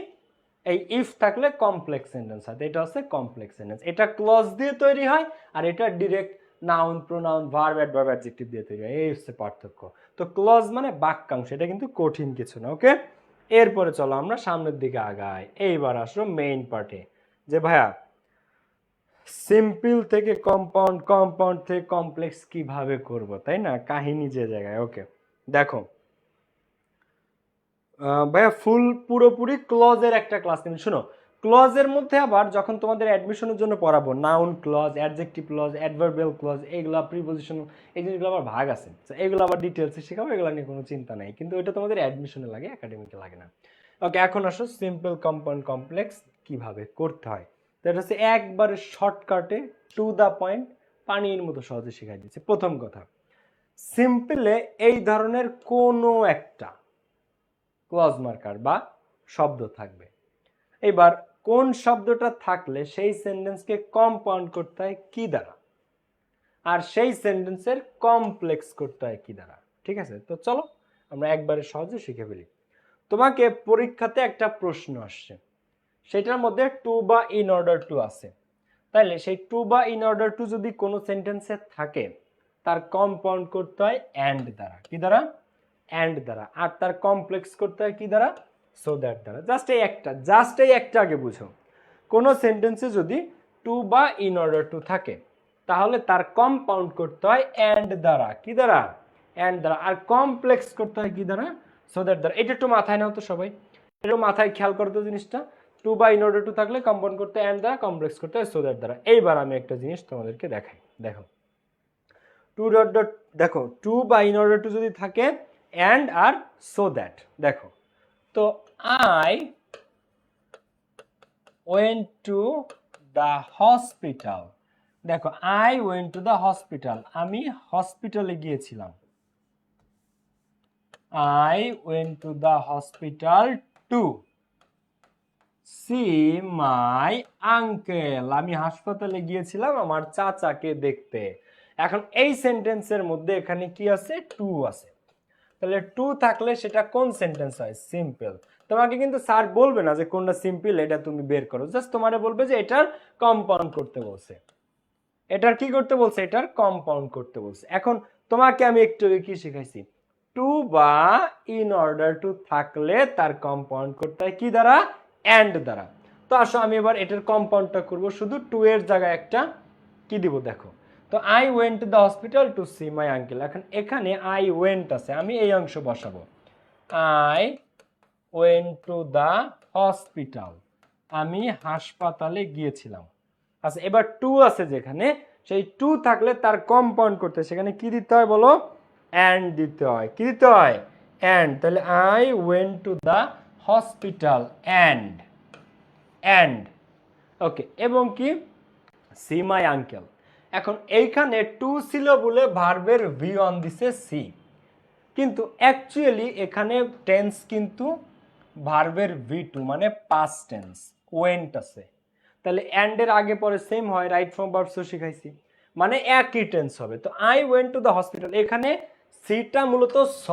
এই ইফ থাকলে কমপ্লেক্স সেন্টেন্স হয়। এটা হচ্ছে কমপ্লেক্স সেন্টেন্স, এটা ক্লজ দিয়ে তৈরি হয়, আর এটা direct noun, pronoun, verb, adverb, adjective দিয়ে তৈরি হয়। এই হচ্ছে পার্থক্য। তো ক্লজ মানে বাক্যাংশ, এটা কিন্তু কঠিন কিছু না। ওকে, এরপরে চলো আমরা সামনের দিকে আগাই। এইবার আসলো মেইন পার্টে, যে ভাইয়া সিম্পল থেকে কম্পাউন্ড, কম্পাউন্ড থেকে কমপ্লেক্স কিভাবে করব, তাই না? কাহিনী যে জায়গায়। ওকে, দেখো ভাইয়া পুরোপুরি ক্লজের একটা ক্লাস নেবেন। শুনো, ক্লজের মধ্যে আবার যখন তোমাদের অ্যাডমিশনের জন্য পড়াবো, noun clause, adjective clause, adverbial clause, এইগুলো প্রিপজিশন, এই জিনিসগুলো আবার ভাগ আছে, এইগুলো আবার ডিটেলসে শেখাবো, এগুলো নিয়ে কোনো চিন্তা নাই, কিন্তু এটা তোমাদের অ্যাডমিশনে লাগে, একাডেমিকে লাগে না। ওকে, এখন আসো সিম্পল, কম্পাউন্ড, কমপ্লেক্স কিভাবে করতে হয়। তো এটা হচ্ছে একবারে শর্টকাটে, টু দ্য পয়েন্ট, পানির মতো সহজে শেখাই দিচ্ছে। প্রথম কথা, সিম্পলে এই ধরনের কোনো একটা ক্লজ মার্কার বা শব্দ থাকবে। এবার কোন শব্দটা থাকলে সেই সেন্টেন্সকে কম্পাউন্ড করতে হয় কি দ্বারা, আর সেই সেন্টেন্সের কমপ্লেক্স করতে হয় কি দ্বারা। ঠিক আছে, তো চলো আমরা একবারে সহজে শিখে ফেলি। তোমাকে পরীক্ষাতে একটা প্রশ্ন আসছে, সেটার মধ্যে টু বা ইন অর্ডার টু আছে, তাইলে সেই টু বা ইন অর্ডার টু যদি কোনো সেন্টেন্সে থাকে, তার কম্পাউন্ড করতে হয় অ্যান্ড দ্বারা। কি দ্বারা? অ্যান্ড দ্বারা। আর তার কমপ্লেক্স করতে হয় কি দ্বারা? সো দ্যাট দ্বারা। জাস্ট এই একটা আগে বুঝো, কোনো সেন্টেন্সে যদি টু বা ইন অর্ডার টু থাকে, তাহলে তার কম্পাউন্ড করতে হয় অ্যান্ড দ্বারা। কি দ্বারা? অ্যান্ড দ্বারা। আর কমপ্লেক্স করতে হয় কি দ্বারা? সো দ্যাট দ্বারা। এটা একটু মাথায় নাও তো সবাই, একটু মাথায় খেয়াল করতো জিনিসটা। টু বা ইন অর্ডার টু থাকলে কম্পাউন্ড করতে অ্যান্ড দ্বারা, কমপ্লেক্স করতে হয় সো দ্যাট দ্বারা। এইবার আমি একটা জিনিস তোমাদেরকে দেখাই। দেখো, টু ডট ডট, দেখো টু বা ইন অর্ডার টু যদি থাকে অ্যান্ড আর সো দ্যাট, দেখো তো I went to the hospital. দেখো I went to the hospital, আমি হসপিটালে গিয়েছিলাম। I went to the hospital to see my uncle, আমি হাসপাতালে গিয়েছিলাম আমার চাচাকে দেখতে। এখন এই সেন্টেন্সের মধ্যে এখানে কি আছে? টু আছে। তাহলে টু থাকলে সেটা কোন সেন্টেন্স হয়? সিম্পল। তোমাকে কিন্তু স্যার বলবে না যে কোনটা সিম্পল, এটা তুমি বের করো, জাস্ট তোমারে বলবে যে এটার কম্পাউন্ড করতে বলছে। এটার কি করতে বলছে? এটার কম্পাউন্ড করতে বলছে। এখন তোমাকে আমি একটু কি শিখাইছি? টু বা ইন অর্ডার টু থাকলে তার কম্পাউন্ড করতে হয় কি দ্বারা? অ্যান্ড দ্বারা। তো আসো আমি এবার এটার কম্পাউন্ডটা করব, শুধু টু এর জায়গায় একটা কি দিব দেখো। তো I went to the hospital to see my uncle. এখন এখানে আই ওয়েন্ট আছে, আমি এই অংশ বসাবো, I went to the hospital, আমি হাসপাতালে গিয়েছিলাম। আচ্ছা এবার টু আছে যেখানে, সেই টু থাকলে তার কম্পাউন্ড করতে সেখানে কি দিতে হয় বলো, অ্যান্ড দিতে হয়। কি দিতে হয়, অ্যান্ড। তাহলে I went to the hospital and okay, এবং কি সি মাই আঙ্কেল। এখন এইখানে টু ছিল বলে ভার্বের ভি অন দিছে সি, কিন্তু অ্যাকচুয়ালি এখানে টেন্স কিন্তু ভার্বের ভি টু, মানে পাস্ট টেন্স, ওয়েন্ট আছে। তাহলে অ্যান্ড এর আগে পরে সেম হয়, রাইট ফ্রম ভার্ব সো শিখাইছি, মানে একই টেন্স হবে। তো I went to the hospital, এখানে সিটা মূলত স,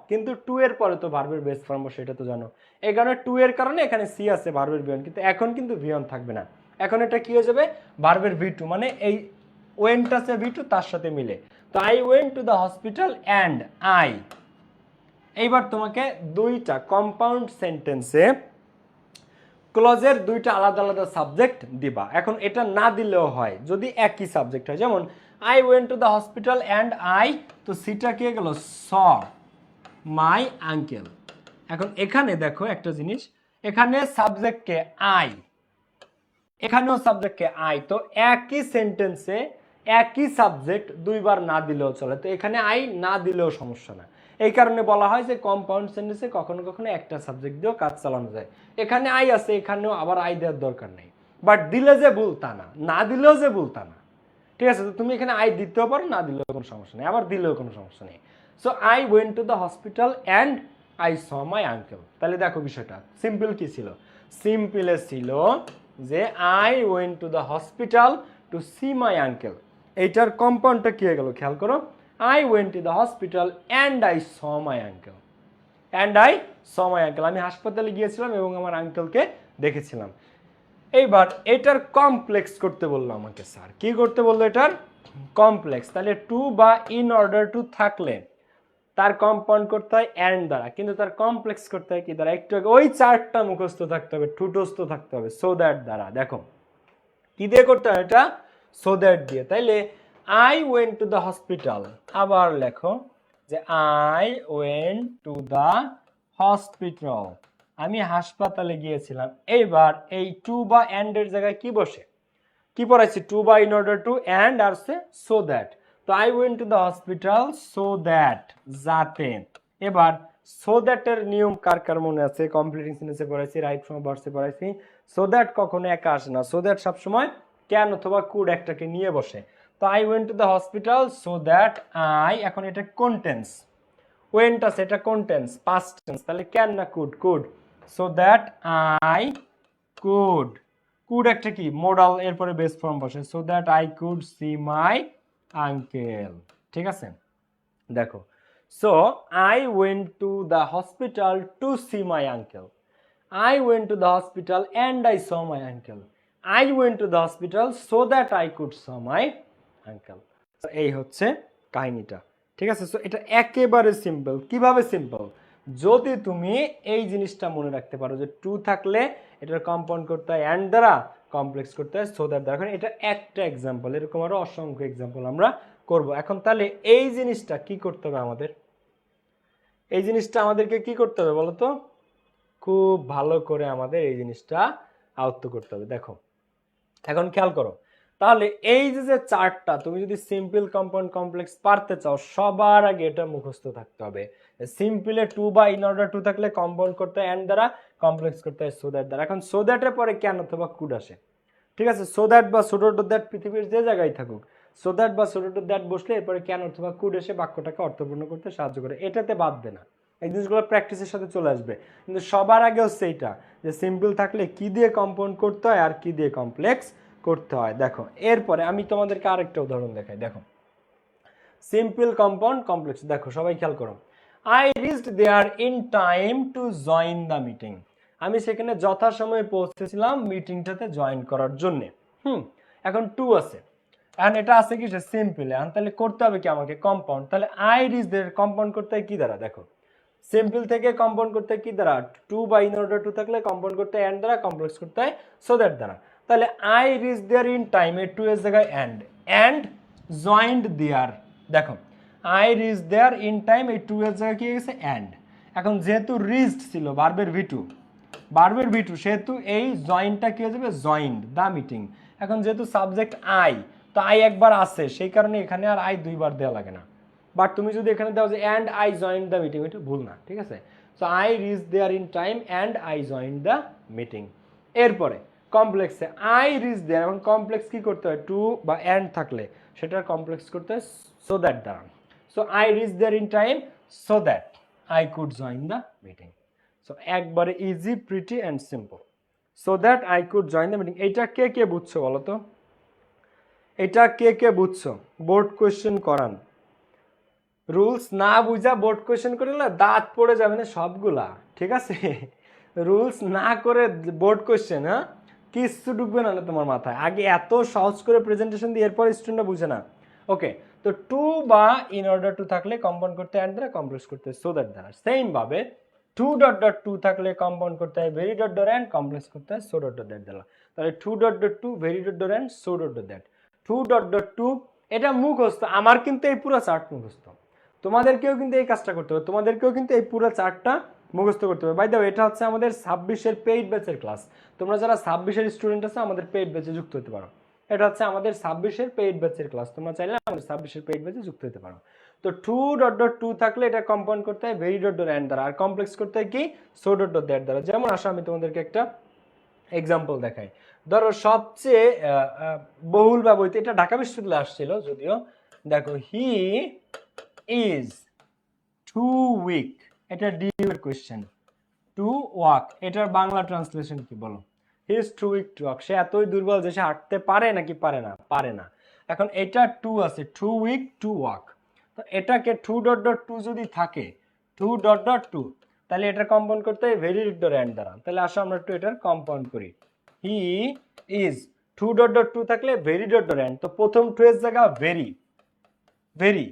কিন্তু টু এর পরে তো ভার্বের বেস ফর্ম সেটা তো জানো, এই কারণে টু এর কারণে এখানে সি আছে ভার্বের ভিয়ন, কিন্তু এখন কিন্তু ভিয়ন থাকবে না, এখন এটা কি হয়ে যাবে ভার্বের ভি টু, মানে এই ওয়েন্ট আছে ভি টু তার সাথে মিলে। তো I went to the hospital and I. এইবার তোমাকে দুইটা কম্পাউন্ড সেন্টেন্সে ক্লজের দুইটা আলাদা আলাদা সাবজেক্ট দিবা। এখন এটা না দিলেও হয় যদি একই সাবজেক্ট হয়, যেমন I went to the hospital and I, তো সিটা কে গেল স মাই আঙ্কেল। এখন এখানে দেখো একটা জিনিস, এখানে সাবজেক্টকে আই, এখানেও সাবজেক্টকে আই, তো একই সেন্টেন্সে একই সাবজেক্ট দুইবার না দিলেও চলে, তো এখানে আই না দিলেও সমস্যা না। এই কারণে বলা হয় যে কম্পাউন্ড সেন্টেন্সে কখনো কখনো একটা সাবজেক্ট দিয়েও কাজ চালানো যায়। এখানে আই আছে, এখানেও আবার আই দেওয়ার দরকার নেই, বাট দিলে যে ভুল তা না, না দিলেও যে ভুল তা না। ঠিক আছে, তো তুমি এখানে আই দিতেও পারো, না দিলেও কোনো সমস্যা নেই, আবার দিলেও কোনো সমস্যা নেই। So I went to the hospital and I saw my uncle. তাহলে দেখো বিষয়টা সিম্পল কি ছিল, সিম্পলে ছিল যে I went to the hospital to see my uncle, এইটার কম্পাউন্ডটা কি হয়ে গেল খেয়াল করো, I went to the hospital and I saw my uncle, and I saw my uncle, আমি হাসপাতালে গিয়েছিলাম এবং আমার আঙ্কেলকে দেখেছিলাম। এইবার এটার কমপ্লেক্স করতে বললো আমাকে স্যার, কি করতে বললো এটার কমপ্লেক্স। তাহলে টু বা ইন অর্ডার টু থাকলে তার কম্পাউন্ড করতে হয় অ্যান্ড দ্বারা, কিন্তু তার কমপ্লেক্স করতে হয় কি দ্বারা, একটু আগে ওই চারটা মুখস্থ থাকতে হবে, ঠুটস্থ থাকতে হবে, সো দ্যাট দ্বারা। দেখো কি দিয়ে করতে হয় এটা, সো দ্যাট দিয়ে। তাইলে I went to the hospital, আবার লেখো যে I went to the hospital, আমি হাসপাতালে গিয়েছিলাম। এইবার এই টু বা অ্যান্ড এর জায়গায় কি বসে, কি পড়াইছি, টু বা ইন অর্ডার টু, অ্যান্ড আর সে সো দ্যাট। তো I went to the hospital so that, যাতে। এবার সো দ্যাট এর নিয়ম কার কার মনে আছে, কমপ্লিটিং সেন্টেন্সে পড়াইছি, রাইট ফ্রম ভার্বসে পড়াইছি। সো দ্যাট কখনো একা আসে না, সো দ্যাট সবসময় ক্যান অথবা কুড একটাকে নিয়ে বসে। তো I went to the hospital so that I, এখন এটা কোন টেন্স, ওয়েন্ট আছে, এটা কোন টেন্স, পাস্ট টেন্স, তাহলে ক্যান না could, could, so that I could, could একটা কি মোডাল, এরপরে বেস ফর্ম বসে, so that I could see my uncle. ঠিক আছে, দেখো so I went to the hospital to see my uncle, I went to the hospital and I saw my uncle, I went to the hospital so that I could saw my uncle. এই হচ্ছে কাহিনীটা। ঠিক আছে, সো এটা একেবারে সিম্পল। কিভাবে সিম্পল, যদি তুমি এই জিনিসটা মনে রাখতে পারো যে টু থাকলে এটার কম্পাউন্ড করতে হয় অ্যান্ড দ্বারা, কমপ্লেক্স করতে হয় সো দ্যাট দ্বারা। এখন এটা একটা এক্সাম্পল, এরকম আরো অসংখ্য এক্সাম্পল আমরা করব। এখন তাহলে এই জিনিসটা কি করতে হবে আমাদের, এই জিনিসটা আমাদেরকে কি করতে হবে বলো তো, খুব ভালো করে আমাদের এই জিনিসটা আয়ত্ত করতে হবে। দেখো এখন খেয়াল করো, তাহলে এই যে চারটা তুমি যদি সিম্পল কম্পাউন্ড কমপ্লেক্স পারতে চাও, সবার আগে এটা মুখস্থ থাকতে হবে। সিম্পলে টু বা ইন অর্ডার টু থাকলে কম্পাউন্ড করতে হয় অ্যান্ড দ্বারা, কমপ্লেক্স করতে হয় সো দ্যাট দ্বারা। এখন সো দ্যাটের পরে ক্যান অথবা কুড আসে। ঠিক আছে, সো দ্যাট বা ছোট টু দ্যাট পৃথিবীর যে জায়গায় থাকুক, সো দ্যাট বা ছোট টু দ্যাট বসলে এরপরে ক্যান অথবা কুড এসে বাক্যটাকে অর্থপূর্ণ করতে সাহায্য করে, এটাতে বাদবে না, এই জিনিসগুলো প্র্যাকটিসের সাথে চলে আসবে। কিন্তু সবার আগে হচ্ছে এইটা যে সিম্পল থাকলে কি দিয়ে কম্পাউন্ড করতে হয় আর কি দিয়ে কমপ্লেক্স করতে হয়। দেখো এরপরে আমি তোমাদেরকে আরেকটা উদাহরণ দেখাই। দেখো সিম্পল কম্পাউন্ড কমপ্লেক্স, দেখো সবাই খেয়াল করো, I reached there in time to join the meeting, আমি সেখানে যথাসময়ে পৌঁছেছিলাম মিটিংটাতে জয়েন করার জন্য। এখন টু আছে, এখন এটা আছে কি সিম্পল, এখন তাহলে করতে হবে কি আমাকে কম্পাউন্ড, তাহলে আই রিচ দের কম্পাউন্ড করতে হয় কি দ্বারা, দেখো সিম্পল থেকে কম্পাউন্ড করতে হয় কি দ্বারা, টু বা ইন অর্ডার টু থাকলে কম্পাউন্ড করতে হয় অ্যান্ড দ্বারা, কমপ্লেক্স করতে হয় সো দ্যাট দ্বারা। তাহলে I reach there in time, এর টু এর জায়গায় অ্যান্ড জয়েন্ট দেয়ার। দেখো I reach there in time, এই টু এর জায়গায় কি হয়ে গেছে অ্যান্ড। এখন যেহেতু রিচড ছিল ভার্বের ভি টু সেহেতু এই জয়েন্টটা কি হয়ে যাবে, জয়েন্ট দ্য মিটিং। এখন যেহেতু সাবজেক্ট আই, তো আই একবার আছে সেই কারণে এখানে আর আই দুইবার দেওয়া লাগে না। বাট তুমি যদি এখানে দাও যে and I joint the meeting, এটা ভুল না, ঠিক আছে। So I reach there in time and I joint the meeting. এরপরে কমপ্লেক্সে আই রিচ দেয়ার, এবং কমপ্লেক্স কি করতে হয়, টু বা অ্যান্ড থাকলে সেটার কমপ্লেক্স করতে হয় সো দ্যাট দ্বারা। So I reach there in time so that I could join the meeting. So একবারে easy, pretty and simple. So that I could join the meeting. এইটা কে কে বুঝছো বলো তো, এটা কে কে বুঝছো? বোর্ড কোয়েশ্চেন করান, রুলস না বুঝা বোর্ড কোয়েশ্চেন করলে দাঁত পড়ে যাবে না সবগুলা, ঠিক আছে। রুলস না করে বোর্ড কোয়েশ্চেন, হ্যাঁ কিচ্ছু ঢুকবে না তোমার মাথায়। আগে এত সহজ করে প্রেজেন্টেশন দিয়ে এরপর স্টুডেন্টরা বুঝে না। ওকে, তো টু বা ইন অর্ডার টু থাকলে কম্পাউন্ড করতে অ্যান্ড দ্বারা, কমপ্লেক্স করতে সো দ্যাট দ্বারা। সেম ভাবে টু ডট ডট টু থাকলে কম্পাউন্ড করতে হয় very dot dot and, complex করতে হয় সো ডট ডট দ্যাট দ্বারা। তাহলে two dot dot two very dot dot and so dot dot that. To dot dot to এটা মুখস্থ, আমার কিন্তু এই পুরো চার্ট মুখস্থ। তোমাদেরকেও কিন্তু এই কাজটা করতে হবে, তোমাদেরকেও কিন্তু এই পুরো চার্টটা মুখস্থ করতে হবে। বাই দ্য ওয়ে, এটা হচ্ছে আমাদের 26-এর পেইড ব্যাচের ক্লাস। তোমরা যারা 26-এর স্টুডেন্ট আছে আমাদের পেইড ব্যাচে যুক্ত হতে পারো। এটা হচ্ছে আমাদের 26-এর পেইড ব্যাচের ক্লাস, তোমরা চাইলে আমাদের 26-এর পেইড ব্যাচে যুক্ত হতে পারো। তো টু ডট ডট টু থাকলে এটা কম্পাউন্ড করতে হয় ভেরি ডট ডট অ্যান্ড দ্বারা, আর কমপ্লেক্স করতে হয় কি সো ডট ডট দ্যাট দ্বারা। যেমন আসো আমি তোমাদেরকে একটা এক্সাম্পল দেখাই। ধরো সবচেয়ে বহুল ব্যবহৃত, এটা ঢাকা বিশ্ববিদ্যালয়ে আসছিল যদিও। দেখো হি ইজ টু উইক, এটা ডিউ এর কোশ্চেন। টু ওয়াক, এটার বাংলা ট্রান্সলেশন কি বলো? He is too weak to walk, সে এতই দুর্বল যে সে হাঁটতে পারে নাকি পারে না? পারে না। এখন এটা টু আছে, টু উইক টু ওয়াক, তো এটাকে টু ডট ডট টু যদি থাকে, টু ডট ডট টু, তাহলে এটা কম্পাউন্ড করতে হয় ভেরি ডট অ্যান্ড দ্বারা। তাহলে আসো আমরা একটু এটার কম্পাউন্ড করি। He is to dot dot to থাকলে ভেরি ডট ডট অ্যান্ড, তো প্রথম টু এর জায়গা ভেরি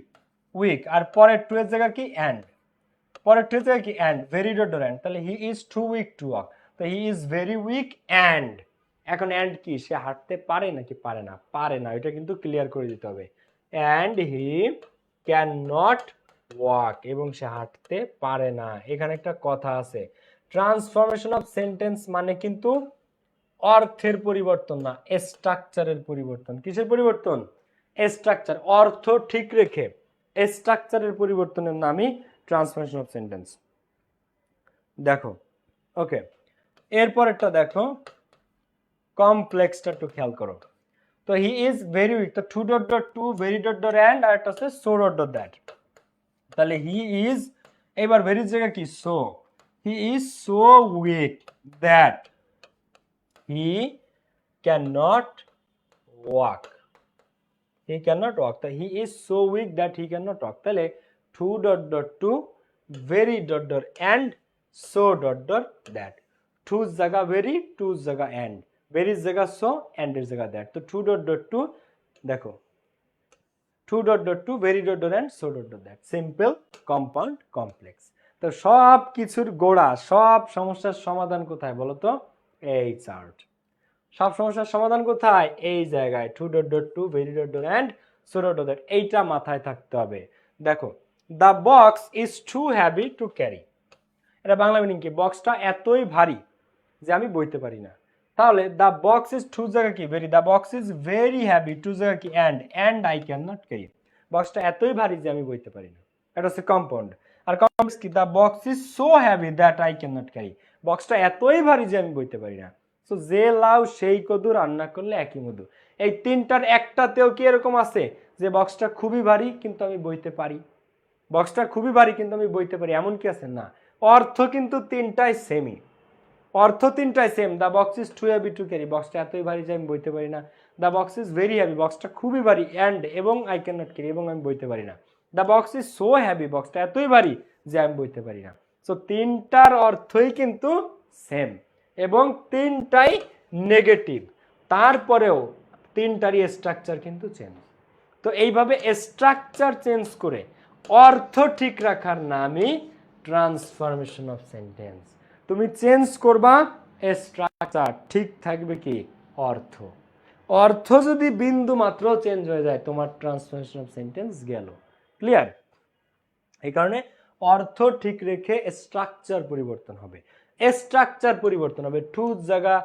উইক, আর পরের টু এর জায়গা কি অ্যান্ড, পরের টু এর জায়গা কি and, very dot dot and. তাহলে he is too weak to walk, তো he is very weak and, এখন অ্যান্ড কি, সে হাঁটতে পারে নাকি পারে না? পারে না, এটা কিন্তু ক্লিয়ার করে দিতে হবে। And he can not walk, এবং সে হাঁটতে পারে না। এখানে একটা কথা আছে, ট্রান্সফরমেশন অফ সেন্টেন্স মানে কিন্তু অর্থের পরিবর্তন না, স্ট্রাকচারের পরিবর্তন। কিসের পরিবর্তন? স্ট্রাকচার, অর্থ ঠিক রেখে স্ট্রাকচারের পরিবর্তনের নামই ট্রান্সফরমেশন অফ সেন্টেন্স। দেখো ওকে, এরপরেরটা দেখো, কমপ্লেক্সটা একটু খেয়াল করো। তো হি ইজ ভেরি উইক, তো too dot dot two very dot dot and, আর একটা হচ্ছে সো ডট ডট দ্যাট। তাহলে হি ইজ, এবার ভেরি জায়গা কি so, he is so weak that he can not walk, he can not walk, তা he is so weak that he can not walk. তাহলে two dot dot two very dot dot and so dot dot that. Too জায়গা ভেরি, টু জায়গা অ্যান্ড, ভেরির জায়গা সো, অ্যান্ডের জায়গা দ্যাট। তো টু ডট ডট টু, দেখো two dot dot two very dot dot and so dot dot that, simple, compound, complex. তো সব কিছুর গোড়া, সব সমস্যার সমাধান কোথায় বলো তো? এই চার্ট। সব সমস্যার সমাধান কোথায়? এই জায়গায়, to dot dot two very dot dot and so dot dot that, এইটা মাথায় থাকতে হবে। দেখো the box is too heavy to carry, এটা বাংলা মিনিং কি? বক্সটা এতই ভারী যে আমি বইতে পারি না। তাহলে দ্য বক্স ইজ টু জায়গা কি very, the box is very heavy to জায়গা কি and I can not carry, বক্সটা এতই ভারী যে আমি বইতে পারি না। এটা হচ্ছে কম্পাউন্ড। আর কমপ্লেক্স কি? The box is so heavy that I can not carry, বক্সটা এতই ভারী যে আমি বইতে পারি না। সো যে লাউ সেই কদু, রান্না করলে একই মধু। এই তিনটার একটাতেও কি এরকম আছে যে বক্সটা খুবই ভারী কিন্তু আমি বইতে পারি, বক্সটা খুবই ভারী কিন্তু আমি বইতে পারি, এমন কি আছে? না। অর্থ কিন্তু তিনটাই সেমই, অর্থ তিনটাই same. The box is too heavy to carry, বক্সটা এতই ভারী যে আমি বইতে পারি না। The box is very heavy, বক্সটা খুবই ভারী, অ্যান্ড এবং আই ক্যান নট ক্যারি, এবং আমি বইতে পারি না। The box is so heavy, বক্সটা এতই ভারী যে আমি বইতে পারি না। সো তিনটার অর্থই কিন্তু সেম এবং তিনটাই নেগেটিভ, তারপরেও তিনটারই স্ট্রাকচার কিন্তু চেঞ্জ। তো এইভাবে স্ট্রাকচার চেঞ্জ করে অর্থ ঠিক রাখার নামই ট্রান্সফরমেশন অফ সেন্টেন্স। তুমি চেঞ্জ করবা স্ট্রাকচার, ঠিক থাকবে কি অর্থ। অর্থ যদি বিন্দু মাত্র চেঞ্জ হয়ে যায় তোমার ট্রান্সফরমেশন অফ সেন্টেন্স গেল। ক্লিয়ার? এই কারণে অর্থ ঠিক রেখে স্ট্রাকচার পরিবর্তন হবে। স্ট্রাকচার পরিবর্তন হবে টু জায়গা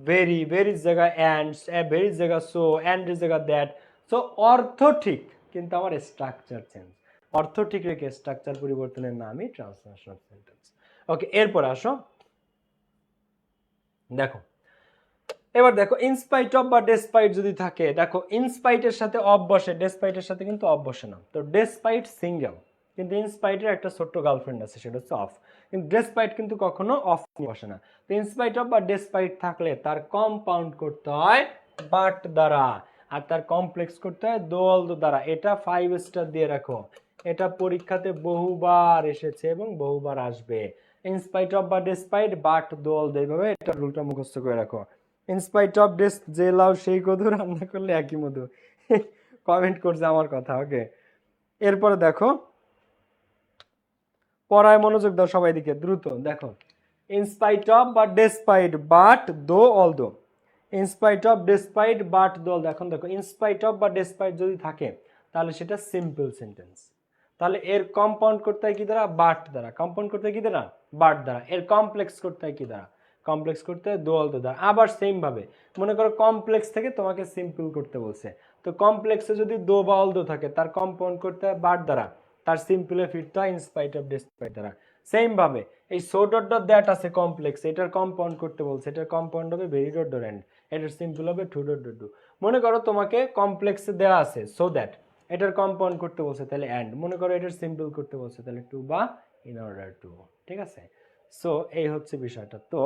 ভেরি, ভেরি জায়গা অ্যান্ড, ভেরি জায়গা সো, অ্যান্ড জায়গা দ্যাট। সো অর্থ ঠিক কিন্তু আমার স্ট্রাকচার চেঞ্জ। অর্থ ঠিক রেখে স্ট্রাকচার পরিবর্তনের নামই ট্রান্সফরমেশন অফ সেন্টেন্স। ওকে, এরপর আসো দেখো, এবার দেখো ইনস্পাইট অফ বা ডেসপাইট যদি থাকে, দেখো ইনস্পাইটের সাথে অফ বসে, ডেসপাইটের সাথে কিন্তু অফ বসে না। তো ডেসপাইট সিঙ্গেল, কিন্তু ইনস্পাইটের একটা ছোট্ট গার্লফ্রেন্ড আছে, সেটা হচ্ছে অফ। কিন্তু ডেসপাইট কিন্তু কখনো অফ বসে না। তো ইনস্পাইট অফ বা ডেসপাইট থাকলে তার কম্পাউন্ড করতে হয় বাট দ্বারা, আর তার কমপ্লেক্স করতে হয় দোল দ্বারা। এটা 5 স্টার দিয়ে রাখো, এটা পরীক্ষাতে বহুবার এসেছে এবং বহুবার আসবে। ইনস্পাইট অফ বা ডেসপাইট বাট দোল এইভাবে, এটা রুলটা মুখস্থ করে রাখো। ইনস্পাইট অফ ডেস, যে লাউ সেই কদু, রান্না করলে একই মধু। কমেন্ট করছে আমার কথা। ওকে, এরপরে দেখো, পড়ায় মনোযোগ দাও সবাই দিকে দ্রুত। দেখো ইনস্পাইট অফ বা ডেসপাইট বাট দো অল দো, ইনস্পাইট অফ ডেসপাইট বাট দো অল দো। এখন দেখো ইনস্পাইট অফ বা ডেসপাইট যদি থাকে তাহলে সেটা সিম্পল সেন্টেন্স। তাহলে এর কম্পাউন্ড করতে হয় কি দ্বারা? বাট দ্বারা। কম্পাউন্ড করতে হয় কি দ্বারা? বাট দ্বারা। এর কমপ্লেক্স করতে হয় কি দ্বারা? কমপ্লেক্স করতে হয় দো অল দো দ্বারা। আবার সেম ভাবে মনে করো কমপ্লেক্স থেকে তোমাকে সিম্পল করতে বলছে, তো কমপ্লেক্সে যদি দো বা অল দো থাকে তার কম্পাউন্ড করতে হয় বাট দ্বারা, তার সিম্পলে ফিরতে হয় ইনস্পাইট অফ ডেসপাইট দ্বারা। সেম ভাবে এই সো ডট ডট দ্যাট আছে কমপ্লেক্স, এটার কম্পাউন্ড করতে বলছে, এটার কম্পাউন্ড হবে ভেরি ডট ডট এন্ড, এটার সিম্পল হবে টু ডট ডট ডু। মনে করো তোমাকে কমপ্লেক্সে দেওয়া আছে সো দ্যাট, এটার কম্পাউন্ড করতে বলছে তাহলে অ্যান্ড, মনে করো এটার সিম্পল করতে বলছে তাহলে টু বা ইন অর্ডার টু। ঠিক আছে? সো এই হচ্ছে বিষয়টা। তো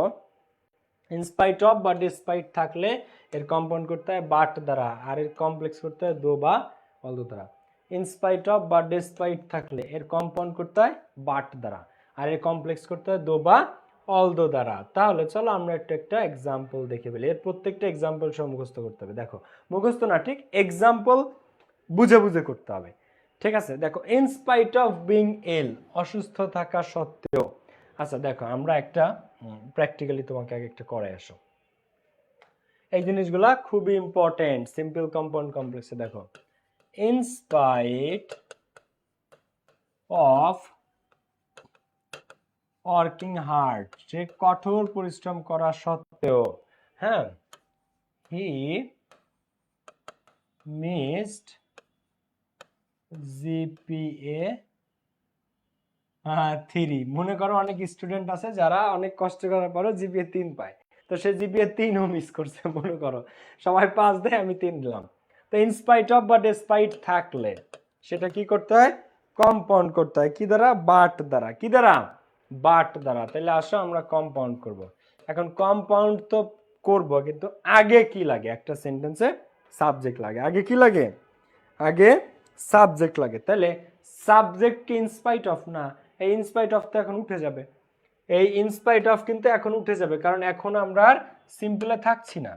ইনস্পাইট অফ বা ডিসপাইট থাকলে এর কম্পাউন্ড করতে হয় বাট দ্বারা, আর এর কমপ্লেক্স করতে হয় দো বা অল দো দ্বারা। ইনস্পাইট অফ বা ডিসপাইট থাকলে এর কম্পাউন্ড করতে হয় বাট দ্বারা, আর এর কমপ্লেক্স করতে হয় দো বা অল দো দ্বারা। তাহলে চলো আমরা একটা এক্সাম্পল দেখে ফেলি। এর প্রত্যেকটা এক্সাম্পল সহ মুখস্থ করতে হবে। দেখো মুখস্থ না, ঠিক এক্সাম্পল বুঝে বুঝে করতে হবে। ঠিক আছে? দেখো ইনস্পাইট অফ বিং এল, অসুস্থ থাকা সত্ত্বেও। আচ্ছা দেখো আমরা একটা প্র্যাকটিক্যালি তোমাকে আগে একটা করে আসো, এই জিনিসগুলা খুবই ইম্পর্টেন্ট। সিম্পল কম্পাউন্ড কমপ্লেক্সে দেখো ইনস্পাইট অফ ওয়ার্কিং হার্ড, যে কঠোর পরিশ্রম করা সত্ত্বেও, হ্যাঁ, হি মিসড জিপিএ 3। মনে করো অনেক স্টুডেন্ট আছে যারা অনেক কষ্ট করার পরও জিপিএ 3 পায়, তো সে জিপিএ 3ও মিস করছে। মনে করো সবাই 5 দেয়, আমি 3 দিলাম। তো ইনস্পাইট অফ বা ডেসপাইট থাকলে সেটা কি করতে হয়? কম্পাউন্ড করতে হয় কি দ্বারা? বাট দ্বারা। কি দ্বারা? বাট দ্বারা। তাহলে আসো আমরা কম্পাউন্ড করব। এখন কম্পাউন্ড তো করব, কিন্তু আগে কি লাগে? একটা সেন্টেন্সে সাবজেক্ট লাগে। আগে কি লাগে? আগে সাবজেক্ট লাগে। তাহলে সাবজেক্ট কি ইনস্পাইট অফ? না, এই ইনস্পাইট অফ তো এখন উঠে যাবে। এই ইনস্পাইট অফ কিন্তু এখন উঠে যাবে, কারণ এখন আমরা আর সিম্পলে থাকছি না।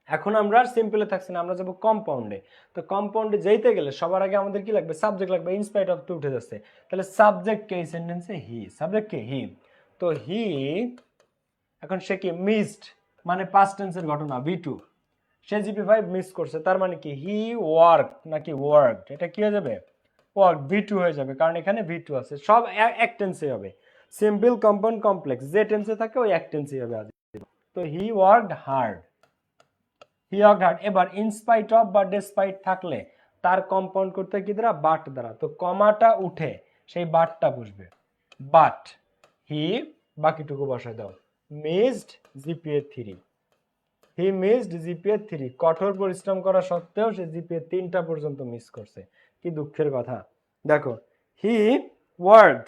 এখন আমরা আর সিম্পলে থাকছি না, আমরা যাবো কম্পাউন্ডে। তো কম্পাউন্ডে যেতে গেলে সবার আগে আমাদের কি লাগবে? সাবজেক্ট লাগবে। ইনস্পাইট অফ তো উঠে যাচ্ছে, তাহলে সাবজেক্ট কে এই সেন্টেন্সে? হি। সাবজেক্ট কে? হি। তো হি, এখন সে কি? মিসড, মানে পাস্ট টেন্সের ঘটনা ভি2। সে জিপি 5 মিস করছে, তার মানে কি? হি ওয়ার্ক নাকি ওয়ার্কড? এটা কি হয়ে যাবে? ওয়ার্ক, ভি2 হয়ে যাবে, কারণ এখানে ভি2 আছে। সব এক টেন্সে হবে। সিম্পল কম্পাউন্ড কমপ্লেক্স যে টেন্সে থাকে ওই এক টেন্সে হবে। তো হি ওয়ার্কড হার্ড, হি ওয়ার্কড হার্ড। এবার ইনস্পাইট অফ বা ডেসপাইট থাকলে তার কম্পাউন্ড করতে কি দ্বারা? বাট দ্বারা। তো কমাটা উঠে সেই বাটটা বসবে, বাট হি, বাকিটুকু বসায় দাও, মিসড জিপিএ 3। হি মিসড জিপিএ 3, কঠোর পরিশ্রম করা সত্ত্বেও সে জিপিএ 3টা পর্যন্ত মিস করছে। কি দুঃখের কথা। দেখো হি worked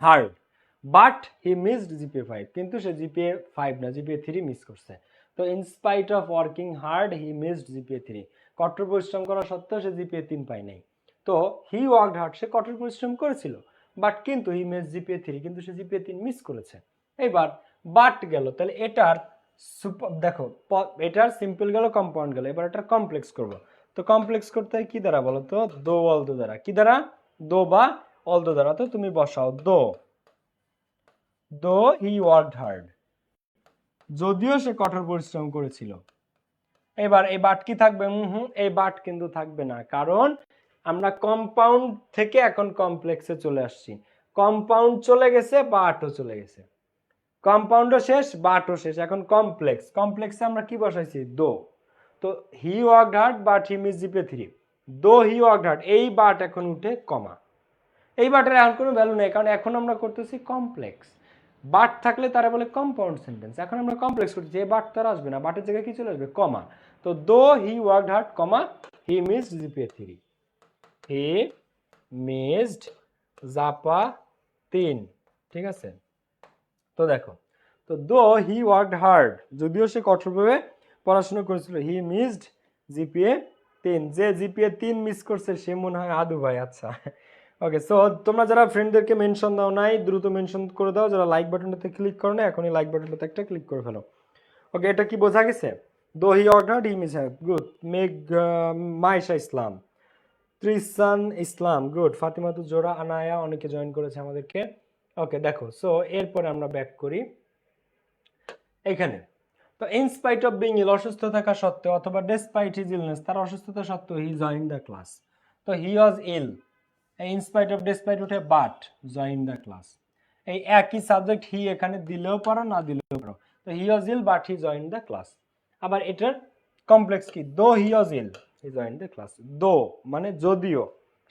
hard but he missed GPA 5, কিন্তু সে জিপিএ 5 না, জিপিএ 3 মিস করছে। তো in spite of working hard he missed GPA 3, কঠোর পরিশ্রম করা সত্ত্বেও সে জিপিএ 3 পায় নাই। তো হি ওয়ার্কড হার্ড, সে কঠোর পরিশ্রম করেছিল, বাট কিন্তু হি মিসড জিপিএ 3, কিন্তু সে জিপিএ 3 মিস করেছে। এবার বাট গেল, তাহলে এটার দেখো এটার সিম্পল গেল, কম্পাউন্ড গেল, এবার এটার কমপ্লেক্স করব। তো কমপ্লেক্স করতে হয় কি দ্বারা বলো তো? দো অল দো দ্বারা। কি দ্বারা? দো বা অলদো দ্বারা তো তুমি বসাও দো হি ওয়ার্কড হার্ড, যদিও সে কঠোর পরিশ্রম করেছিল। এবার এই বাট কি থাকবে? এই বাট কিন্তু থাকবে না, কারণ আমরা কম্পাউন্ড থেকে এখন কমপ্লেক্সে চলে আসছি। কম্পাউন্ড চলে গেছে, বাটও চলে গেছে। কম্পাউন্ডও শেষ, বাটও শেষ, এখন কমপ্লেক্সে আমরা কি বসাইছি? দো। তো হি worked hard but he miss GPA 3, দো হি ওয়ার্কড হার্ড, এই বাট এখন উঠে কমা। এই বাটের এখন কোনো ভ্যালু নেই, কারণ এখন আমরা করতেছি কমপ্লেক্স। বাট থাকলে তারা বলে কম্পাউন্ড সেন্টেন্স, এখন আমরা কমপ্লেক্স করতেছি, এই বাট তার আসবে না, বাটের জায়গায় কি চলে আসবে? কমা। তো দো হি ওয়ার্কড হার্ড কমা হি মিসড জিপিএ 3, হি মিসড জাপা 3, ঠিক আছে? তো দেখো, তো দো হি ওয়ার্কড হার্ড, যদিও সে কঠোরভাবে পড়াশোনা করেছিল, হি মিসড জিপিএ 3, যে জিপিএ 3 মিস করছে সে মনে হয় আদু ভাই। আচ্ছা, ওকে। সো তোমরা যারা ফ্রেন্ডদেরকে মেনশন দাও নাই, দ্রুত মেনশন করে দাও। যারা লাইক বাটনটাতে ক্লিক করো না, এখনই লাইক বাটনটাতে একটা ক্লিক করে ফেলো। ওকে, এটা কি বোঝা গেছে? দো হি ওয়ার্কড হার্ড হি মিস হার্ড, গুড। মেঘ মাইশা ইসলাম, ত্রিসান ইসলাম, গুড। ফাতিমাতু জোড়া আনায়া অনেকে জয়েন করেছে আমাদেরকে। ওকে, দেখো, সো এরপরে আমরা ব্যাক করি এখানে। তো ইনস্পাইট অফ বিং ইল, অসুস্থ থাকা সত্ত্বেও, অথবা ডেসপাইট হিজ ইলনেস, তার অসুস্থতা সত্ত্বেও, হি জয়েন দ্য ক্লাস। তো he was ill, in spite of despite উঠে বাট জয়েন দ্য ক্লাস। এই একই সাবজেক্ট হি এখানে দিলেও পারো, না দিলেও পারো। তো he was ill but he join the class. আবার এটার কমপ্লেক্স কি? Though he was ill he join the class, though মানে যদিও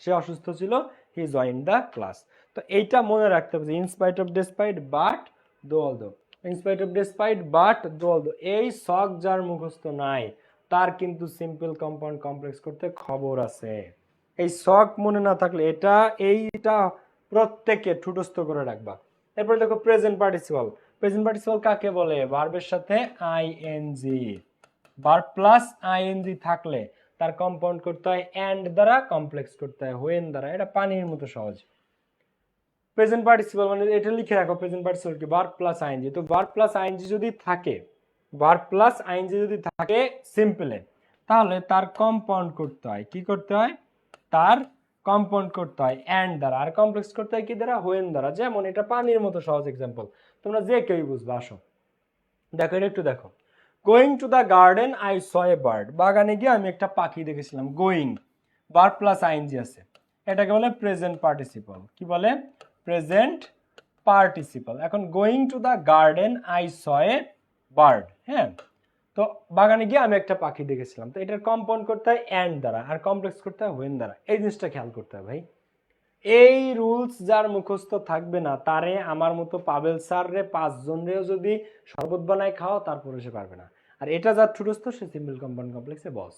সে অসুস্থ ছিল, হি জয়েন দ্য ক্লাস। তো এইটা মনে রাখতে হবে, in spite of despite but though although, in spite of despite but though although. এই শখ যার মুখস্থ নাই তার কিন্তু সিম্পল কম্পাউন্ড কমপ্লেক্স করতে খবর আছে। এই শখ মনে না থাকলে এইটা প্রত্যেকে ঠুটস্থ করে রাখবা। এরপর দেখো প্রেজেন্ট পার্টিসিপল। প্রেজেন্ট পার্টিসিপল কাকে বলে? ভার্বের সাথে আইএনজি, ভার্ব প্লাস আইএনজি থাকলে তার কম্পাউন্ড করতে হয় এন্ড দ্বারা, কমপ্লেক্স করতে হয় হোয়েন দ্বারা। এটা পানির মতো সহজ। প্রেজেন্ট পার্টিসিপল মানে এটা লিখে রাখো, প্রেজেন্ট পার্টিসিপল কি? Verb plus ING. তো ভার্ব প্লাস আইএনজি যদি থাকে, ভার্ব প্লাস আইএনজি যদি থাকে সিম্পলে, তাহলে তার কম্পাউন্ড করতে হয়, কি করতে হয়? তার কম্পাউন্ড করতে হয় এন্ড দ্বারা, আর কমপ্লেক্স করতে হয় কি দ্বারা? হোয়েন দ্বারা। যেমন এটা পানির মতো সহজ এক্সাম্পল, তোমরা যে কেউই বুঝবা। আসো দেখো, এটা একটু দেখো। Going to the garden I saw a bird, বাগানে গিয়ে আমি একটা পাখি দেখেছিলাম। গোয়িং ভার্ব প্লাস আইএনজি আছে, এটাকে বলে প্রেজেন্ট পার্টিসিপল। কি বলে? Present participle. এখন going to the garden I saw a bird, হ্যাঁ, তো বাগানে গিয়ে আমি একটা পাখি দেখেছিলাম। তো এটার কম্পাউন্ড করতে হয় এন্ড দ্বারা, আর কমপ্লেক্স করতে হয় হোয়েন দ্বারা। এই জিনিসটা খেয়াল করতে হয় ভাই। এই রুলস যার মুখস্থ থাকবে না, তারে আমার মতো পাবেল স্যার রে 5 জনরেও যদি শরবত বানায় খাও, তারপরে সে পারবে না। আর এটা যার ঠুটস্থ, সে সিম্পল কম্পাউন্ড কমপ্লেক্সে বস।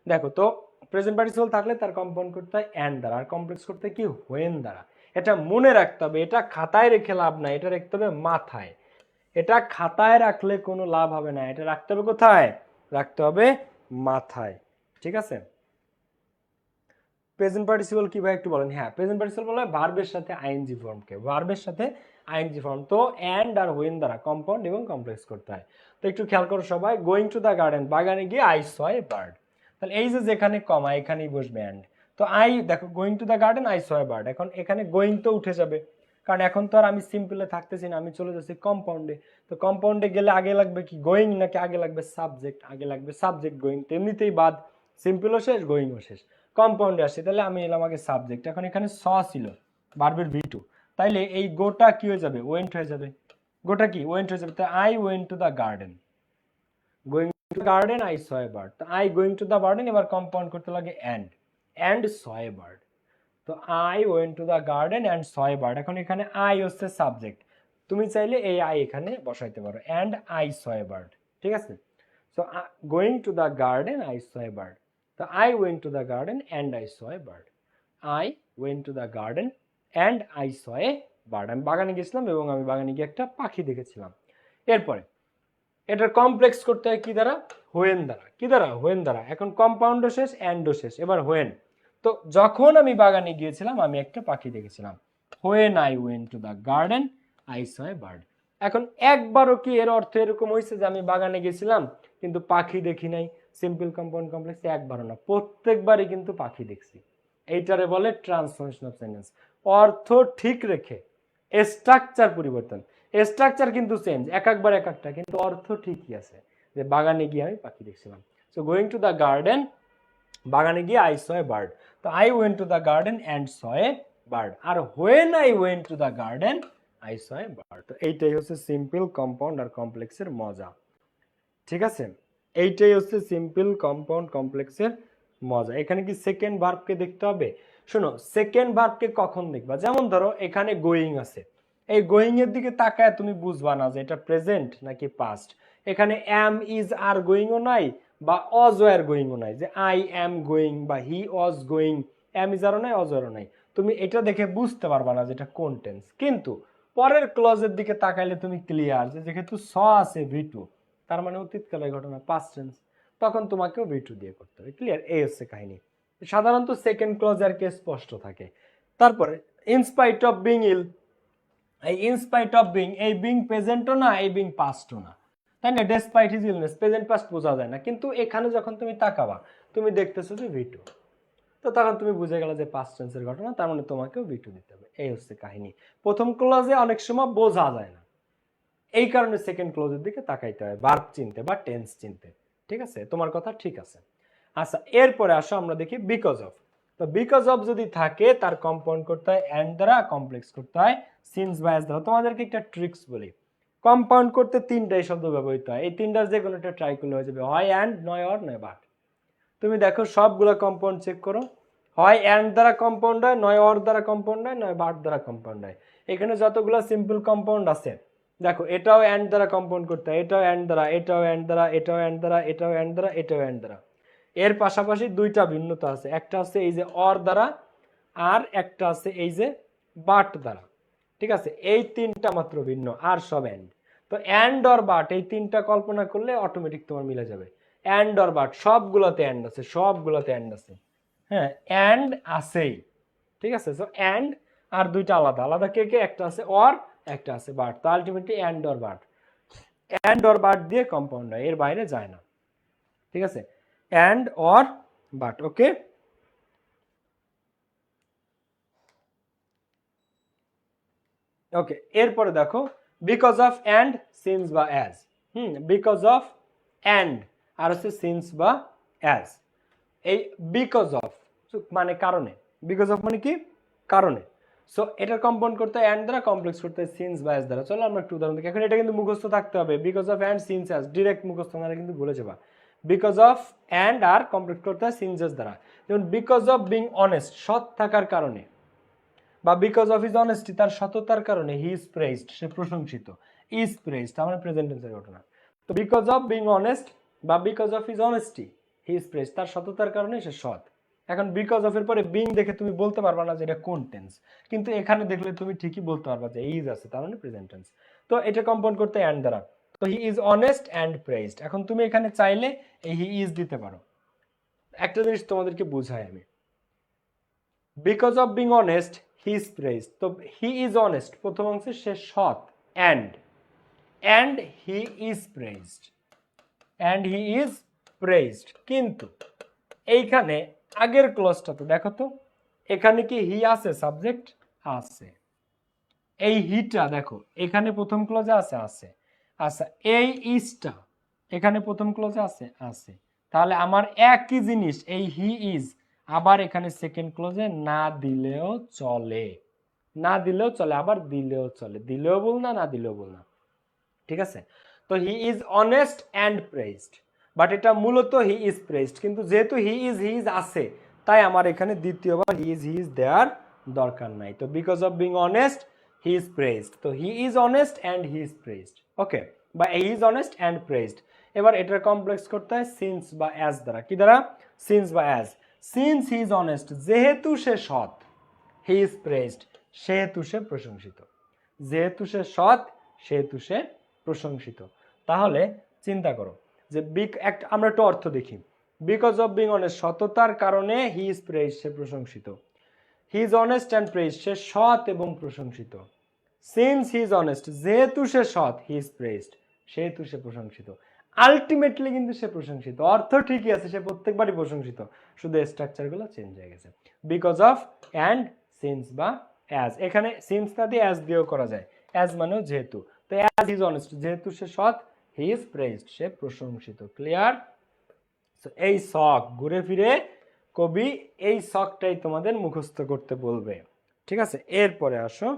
দেখো তো, প্রেজেন্ট পার্টিসিপল থাকলে তার কম্পাউন্ড করতে হয় এন্ড দ্বারা, আর কমপ্লেক্স করতে হয় কি? হোয়েন দ্বারা। এটা মনে রাখতে হবে, এটা খাতায় রেখে লাভ নাই, এটা রাখতে হবে মাথায়। এটা খাতায় রাখলে কোনো লাভ হবে না, এটা রাখতে হবে কোথায়? রাখতে হবে মাথায়, ঠিক আছে? প্রেজেন্ট পার্টিসিপল কি ভাই একটু বলেন? হ্যাঁ, প্রেজেন্ট পার্টিসিপল বলা হয় ভার্বের সাথে আইএনজি ফর্মকে, ভার্বের সাথে আইএনজি ফর্ম। তো এন্ড আর হোয়েন দ্বারা কম্পাউন্ড এবং কমপ্লেক্স করতে হয়। তো একটু খেয়াল করো সবাই, গোয়িং টু দ্য গার্ডেন, বাগানে গিয়ে আই স এ বার্ড। তাহলে এই যে যেখানে কমা এখানেই বসবে এন্ড। তো আই দেখো, going to the garden I saw a bird, এখন এখানে গোয়িং তো উঠে যাবে, কারণ এখন তো আর আমি সিম্পলে থাকতেছি না, আমি চলে যাচ্ছি কম্পাউন্ডে। তো কম্পাউন্ডে গেলে আগে লাগবে কি? গোয়িং, নাকি আগে লাগবে সাবজেক্ট? আগে লাগবে সাবজেক্ট। গোয়িং তো এমনিতেই বাদ, সিম্পলও শেষ, গোয়িংও শেষ। কম্পাউন্ডে আসে, তাহলে আমি এলাম আগে সাবজেক্ট। এখন এখানে স ছিল, ভার্বের ভি2, তাইলে এই গোটা কি হয়ে যাবে? ওয়েন্ট হয়ে যাবে। গোটা কি? ওয়েন্ট হয়ে যাবে। তো I went to the garden, going to the garden I saw a bird. তো I going to the garden, এবার কম্পাউন্ড করতে লাগে এন্ড স এ বার্ড। তো I went to the garden and saw a bird. এখন এখানে আই হচ্ছে সাবজেক্ট, তুমি চাইলে এই আই এখানে বসাইতে পারো, and I saw a bird, ঠিক আছে? So going to the garden I saw a bird. তো I went to the garden and I saw a bird, I went to the garden and I saw a bird. আমি বাগানে গেছিলাম এবং আমি বাগানে গিয়ে একটা পাখি দেখেছিলাম। এরপরে এটার কমপ্লেক্স করতে হয় কি দ্বারা? হোয়েন দ্বারা। কি দ্বারা? হোয়েন দ্বারা। এখন কম্পাউন্ডও শেষ, অ্যান্ডও শেষ, এবার হোয়েন। তো যখন আমি বাগানে গিয়েছিলাম আমি একটা পাখি দেখেছিলাম। When I went to the garden I saw a bird. এখন একবারও কি এর অর্থ এরকম হয়েছে যে আমি বাগানে গেছিলাম কিন্তু পাখি দেখি নাই? সিম্পল কম্পাউন্ড কমপ্লেক্স একবারও না, প্রত্যেকবারই কিন্তু পাখি দেখছি। এইটারে বলে ট্রান্সফরমেশন অফ সেন্টেন্স। অর্থ ঠিক রেখে স্ট্রাকচার পরিবর্তন, স্ট্রাকচার কিন্তু চেঞ্জ এক একবার এক একটা, কিন্তু অর্থ ঠিকই আছে। যে বাগানে গিয়ে আমি পাখি দেখছিলাম, so going to the garden, বাগানে গিয়ে আই স এ বার্ড, তো I went to the garden and saw a bird, আর when I went to the garden I saw a bird. তো এইটাই হচ্ছে সিম্পল, কম্পাউন্ড আর কমপ্লেক্সের মজা। ঠিক আছে, এইটাই হচ্ছে সিম্পল, কম্পাউন্ড, কমপ্লেক্সের মজা। এখানে কি সেকেন্ড ভার্বকে দেখতে হবে? শোনো, সেকেন্ড ভার্বকে কখন দেখবা? যেমন ধরো এখানে গোয়িং আছে, এই গোয়িং এর দিকে তাকায় তুমি বুঝবা না যে এটা প্রেজেন্ট নাকি পাস্ট। এখানে অ্যাম, ইজ, আর গোয়িংও নাই বা অজ ওয়ার গোয়িংও নাই, যে আই অ্যাম গোয়িং বা হি ওয়াজ গোয়িং, অ্যাম ইজ আরও নাই, অজ ওয়ারও নাই। তুমি এটা দেখে বুঝতে পারবা না যে এটা কোন টেন্স। কিন্তু পরের ক্লজের দিকে তাকাইলে তুমি ক্লিয়ার যে যেহেতু স আছে ভি2, তার মানে অতীতকালের ঘটনা, পাস্ট টেন্স, তখন তোমাকেও ভি2 দিয়ে করতে হবে। ক্লিয়ার? এই হচ্ছে কাহিনী। সাধারণত সেকেন্ড ক্লজ আর কে স্পষ্ট থাকে। তারপরে ইনস্পাইট অফ বিং ইল, এই ইনস্পাইট অফ বিং, এই বিং প্রেজেন্টও না, এই বিং পাস্টও না, তাই না? Despite his illness, present past বোঝা যায় না, কিন্তু এখানে যখন তুমি তাকাবা তুমি দেখতেছো যে ভি2, তো তখন তুমি বুঝে গেলে যে পাস্ট টেন্সের ঘটনা, তার মানে তোমাকেও ভি2 দিতে হবে। এই হচ্ছে কাহিনী। প্রথম ক্লজে অনেক সময় বোঝা যায় না, এই কারণে সেকেন্ড ক্লোজের দিকে তাকাইতে হয় ভার্ব চিনতে বা টেন্স চিনতে। ঠিক আছে, তোমার কথা ঠিক আছে। আচ্ছা, এরপরে আসো আমরা দেখি বিকজ অফ। তো বিকজ অফ যদি থাকে তার কম্পাউন্ড করতে হয় অ্যান্ড দ্বারা, কমপ্লেক্স করতে হয় সিন্স বা অ্যাজ দ্বারা। তোমাদেরকে একটা ট্রিক্স বলি, কম্পাউন্ড করতে তিনটাই শব্দ ব্যবহৃত হয়, এই তিনটার যে কোনো একটা ট্রাই করলে হয়ে যাবে, হয় অ্যান্ড, নয় অর, নয় বাট। তুমি দেখো সবগুলো কম্পাউন্ড চেক করো, হয় অ্যান্ড দ্বারা কম্পাউন্ড হয়, নয় অর দ্বারা কম্পাউন্ড হয়, নয় বাট দ্বারা কম্পাউন্ড হয়। এখানে যতগুলো সিম্পল কম্পাউন্ড আছে দেখো, এটাও অ্যান্ড দ্বারা কম্পাউন্ড করতে হয়, এটাও অ্যান্ড দ্বারা, এটাও অ্যান্ড দ্বারা, এটাও অ্যান্ড দ্বারা, এটাও অ্যান্ড দ্বারা, এটাও অ্যান্ড দ্বারা। এর পাশাপাশি দুইটা ভিন্নতা আছে, একটা আছে এই যে অর দ্বারা, আর একটা আছে এই যে বাট দ্বারা। ঠিক আছে, এই তিনটা মাত্র ভিন্ন, আর সব অ্যান্ড। তো অ্যান্ড অর বাট এই তিনটা কল্পনা করলে অটোমেটিক তোমার মিলে যাবে। অ্যান্ড অর বাট সবগুলোতে অ্যান্ড আছে, সবগুলোতে অ্যান্ড আছে। হ্যাঁ, অ্যান্ড আছেই। ঠিক আছে, সো অ্যান্ড আর দুইটা আলাদা আলাদা, কে কে? একটা আছে অর, একটা আছে বাট। তো ultimately and or but, and or but দিয়ে কম্পাউন্ড হয়, এর বাইরে যায় না। ঠিক আছে, অ্যান্ড অর বাট। ওকে, ওকে, এরপরে দেখো বিকজ অফ অ্যান্ড, সিন্স বা অ্যাজ। বিকজ অফ অ্যান্ড আর হচ্ছে সিন্স বা অ্যাজ। এই বিকজ অফ মানে কারণে, বিকজ অফ মানে কি? কারণে। সো এটার কম্পাউন্ড করতে হয় অ্যান্ড দ্বারা, কমপ্লেক্স করতে হয় সিন্স বা অ্যাজ দ্বারা। চলো আমরা একটু উদাহরণ দেখি। এখন এটা কিন্তু মুখস্থ থাকতে হবে, because of and since as, direct মুখস্থ না কিন্তু ভুলে যাবা। বিকজ অফ অ্যান্ড আর কমপ্লেক্স করতে হয় সিন্স অ্যাজ দ্বারা। যেমন বিকজ অফ বিং অনেস্ট, সৎ থাকার কারণে, বা বিকজ অফ হিজ অনেস্টি, তার সততার কারণে, হি ইজ প্রেজড, সে প্রশংসিত। ইজ প্রেজড আমার প্রেজেন্ট টেন্সের ঘটনা। তো বিকজ অফ বিং অনেস্ট বা because of his honesty he is praised, তার সততার কারণে সে সৎ। এখন বিকজ অফ এর পরে বিং দেখে তুমি বলতে পারবা না যে এটা কোন টেন্স, কিন্তু এখানে দেখলে তুমি ঠিকই বলতে পারবা যে ইজ আছে, তার মানে প্রেজেন্ট টেন্স। তো এটা কম্পাউন্ড করতে অ্যান্ড দ্বারা। তো he is honest and praised. এখন তুমি এখানে চাইলে এই হি ইজ দিতে পারো। একটা জিনিস তোমাদেরকে বুঝাই আমি, because of being honest he is praised. তো হি ইজ অনেস্ট প্রথম অংশে সে সৎ, and he is praised, and he is praised. কিন্তু এইখানে আগের ক্লজটা তো দেখো তো, এখানে কি হি আছে? সাবজেক্ট আছে, এই হিটা দেখো এখানে প্রথম ক্লজে আছে, আছে। আচ্ছা, এই ইজটা এখানে প্রথম ক্লজে আছে, আছে। তাহলে আমার একই জিনিস এই হি ইজ আবার এখানে সেকেন্ড ক্লজে না দিলেও চলে, না দিলেও চলে, আবার দিলেও চলে, দিলেও বল না, না দিলেও বল না। ঠিক আছে, তো he is honest and praised, but এটা মূলত হি ইজ প্রেজড, কিন্তু যেহেতু হি ইজ আছে, তাই আমার এখানে দ্বিতীয়বার হি ইজ দেওয়ার দরকার নাই। তো because of being honest he is praised, তো he is honest and he is praised. Okay, বা he is honest and praised. এবার এটার কমপ্লেক্স করতে হয় সিন্স বা অ্যাজ দ্বারা। কি দ্বারা? সিন্স বা as. Since he is honest, যেহেতু সে সৎ, হি ইজ প্রেজড, সেহেতু সে প্রশংসিত। যেহেতু সে সৎ, সেহেতু সে প্রশংসিত। তাহলে চিন্তা করো যে আমরা একটু অর্থ দেখি। বিকজ অফ বিং অনেস্ট, সততার কারণে হি ইজ প্রেজড, সে প্রশংসিত। He is honest and praised, সে সৎ এবং প্রশংসিত। সিন্স হি ইজ অনেস্ট, যেহেতু সে সৎ, হি ইজ প্রেজড, সেহেতু সে প্রশংসিত। আলটিমেটলি কিন্তু সে প্রশংসিত, অর্থ ঠিকই আছে, সে প্রত্যেকবারই প্রশংসিত, শুধু স্ট্রাকচারগুলো চেঞ্জ হয়ে গেছে। বিকজ অফ অ্যান্ড সিন্স বা অ্যাজ, এখানে সিন্স না দিয়ে অ্যাজ দিয়েও করা যায়, অ্যাজ মানেও যেহেতু, তো অ্যাজ ইজ অনেস্ট, যেহেতু সে সৎ, হি ইজ প্রেজড, সে প্রশংসিত। ক্লিয়ার? এই শখ ঘুরে ফিরে কবি এই শখটাই তোমাদের মুখস্থ করতে বলবে, ঠিক আছে? এরপরে আসো,